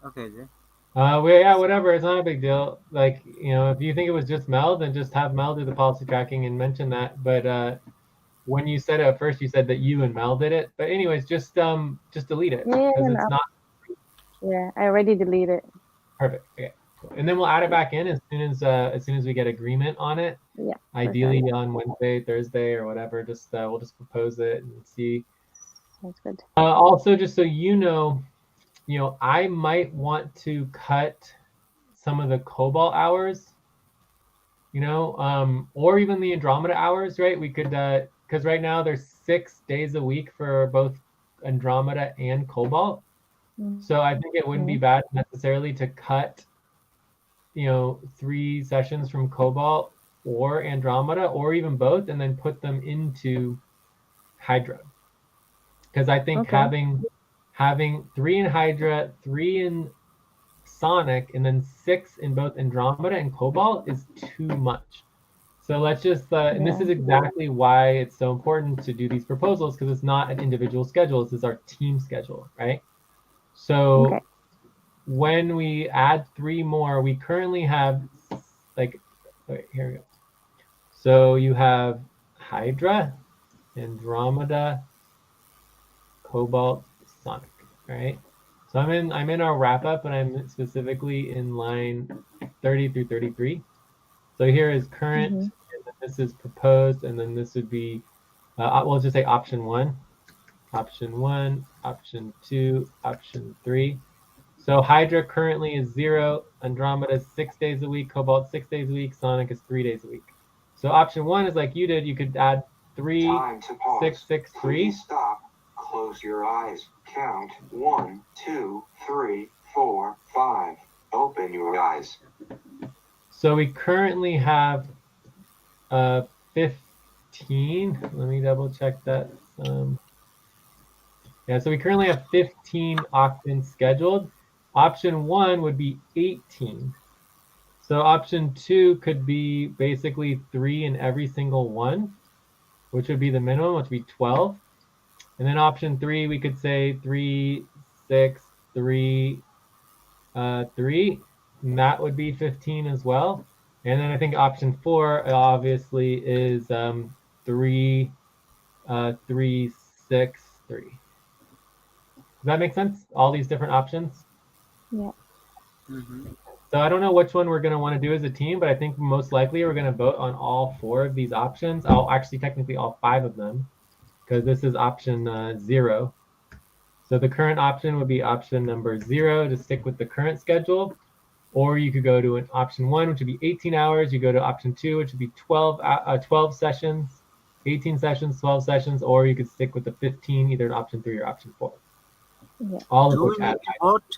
Okay, Jay. Whatever. It's not a big deal. Like, if you think it was just Mel, then just have Mel do the policy tracking and mention that. But when you said it at first, you said that you and Mel did it. But anyways, just delete it. Yeah, it's not. Yeah, I already deleted. Perfect. Okay. Cool. And then we'll add it back in as soon as we get agreement on it. Yeah. Ideally on Wednesday, Thursday, or whatever. We'll just propose it and see. That's good. Also, just so you know, I might want to cut some of the cobalt hours, or even the Andromeda hours, right? We could, because right now there's 6 days a week for both Andromeda and cobalt. So I think it wouldn't be bad necessarily to cut, 3 sessions from cobalt or Andromeda, or even both, and then put them into Hydra. Because I think having 3 in Hydra, 3 in Sonic, and then 6 in both Andromeda and Cobalt is too much. So let's just, and this is exactly why it's so important to do these proposals, because it's not an individual schedule. This is our team schedule, right? So when we add 3 more, we currently have wait, here we go. So you have Hydra, Andromeda, Cobalt, Sonic, right? So I'm in our wrap up, and I'm specifically in line 30 through 33. So here is current, and then this is proposed, and then this would be, we'll just say option 1, option 2, option 3. So Hydra currently is 0, Andromeda is 6 days a week, Cobalt 6 days a week, Sonic is 3 days a week. So option 1 is like you did. You could add 3, 6, 6, 3. Please stop. Close your eyes. Count 1, 2, 3, 4, 5. Open your eyes. So we currently have 15. Let me double check that. Yeah, so we currently have 15 octants scheduled. Option 1 would be 18. So option 2 could be basically 3 in every single one, which would be the minimum, which would be 12. And then option 3, we could say 3, 6, 3, 3, and that would be 15 as well. And then I think option 4 obviously is 3, 3, 6, 3. Does that make sense? All these different options? Yeah. So I don't know which one we're going to want to do as a team, but I think most likely we're going to vote on all 4 of these options. Actually, technically all 5 of them, because this is option 0. So the current option would be option number 0 to stick with the current schedule. Or you could go to an option 1, which would be 18 hours. You go to option 2, which would be 12 sessions, 18 sessions, 12 sessions, or you could stick with the 15, either in option 3 or option 4. Yeah. All of Do we which need add. to vote,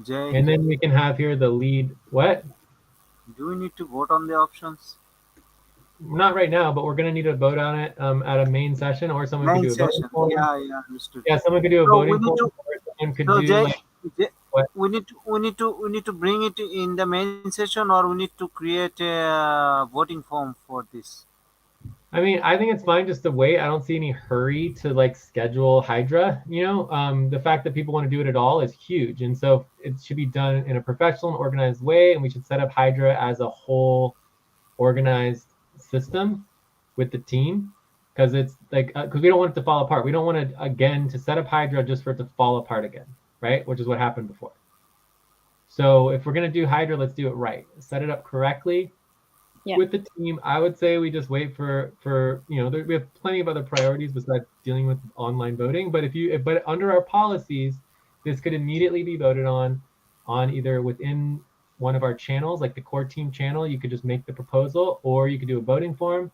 Jay? And then we can have here the lead. What? Do we need to vote on the options? Not right now, but we're going to need to vote on it at a main session, or someone could Main do a voting session. form. Yeah, understood. Yeah, someone could do a So we voting need form, to. or someone could So do Jay, like. Jay, What? we need to bring it in the main session, or we need to create a voting form for this. I mean, I think it's fine just to wait. I don't see any hurry to like schedule Hydra. The fact that people want to do it at all is huge, and so it should be done in a professional and organized way. And we should set up Hydra as a whole organized system with the team, because it's like because we don't want it to fall apart. We don't want to set up Hydra just for it to fall apart again, right? Which is what happened before. So if we're gonna do Hydra, let's do it right. Set it up correctly. Yeah. With the team, I would say we just wait for we have plenty of other priorities besides dealing with online voting. But but under our policies, this could immediately be voted on either within one of our channels, like the core team channel. You could just make the proposal, or you could do a voting form,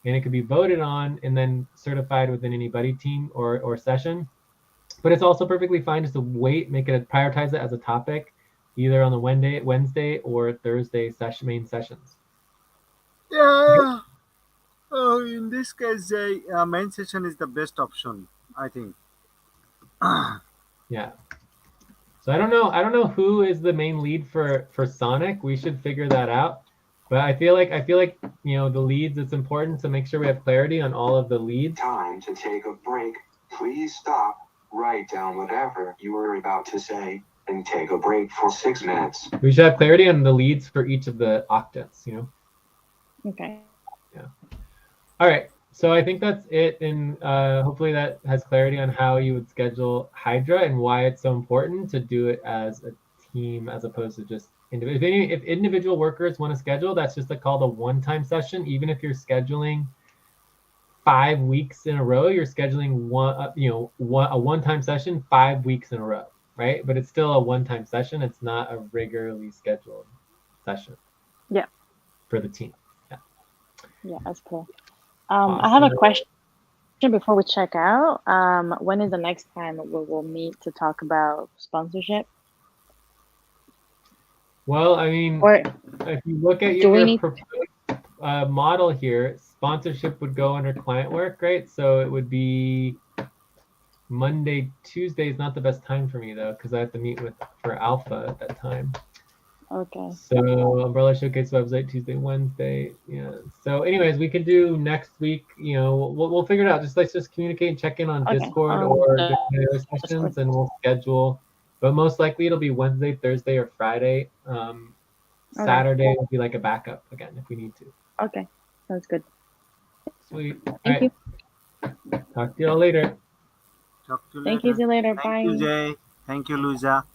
and it could be voted on and then certified within any buddy team or session. But it's also perfectly fine just to wait, prioritize it as a topic, either on the Wednesday or Thursday main sessions. Yeah. In this case, main session is the best option, I think. Yeah. So I don't know who is the main lead for Sonic. We should figure that out. But I feel like the leads, it's important to make sure we have clarity on all of the leads. Time to take a break. Please stop. Write down whatever you were about to say and take a break for 6 minutes. We should have clarity on the leads for each of the octants, Okay. Yeah. All right. So I think that's it, and hopefully that has clarity on how you would schedule Hydra and why it's so important to do it as a team as opposed to just individual. If individual workers want to schedule, that's just called a one-time session. Even if you're scheduling 5 weeks in a row, you're scheduling a one-time session 5 weeks in a row. right? But it's still a one-time session. It's not a regularly scheduled session. Yeah. For the team. Yeah. Yeah, that's cool. Awesome. I have a question before we check out. When is the next time we will meet to talk about sponsorship? Well, I mean, Or if you look at do we your need proposed model here, sponsorship would go under client work, right? So it would be Monday, Tuesday is not the best time for me though, because I have to meet for Alpha at that time. Okay. So Umbrella Showcase website Tuesday, Wednesday. Yeah. So anyways, we can do next week. You know, we'll figure it out. Let's just communicate and check in on Okay. Discord or the sessions, and we'll schedule. But most likely it'll be Wednesday, Thursday, or Friday. Saturday will be like a backup again if we need to. Okay. Sounds good. Sweet. Thank you. Talk to y'all later. Talk to you Thank you. later. See you later. Thank Bye. you, Jay. Thank you, Luisa.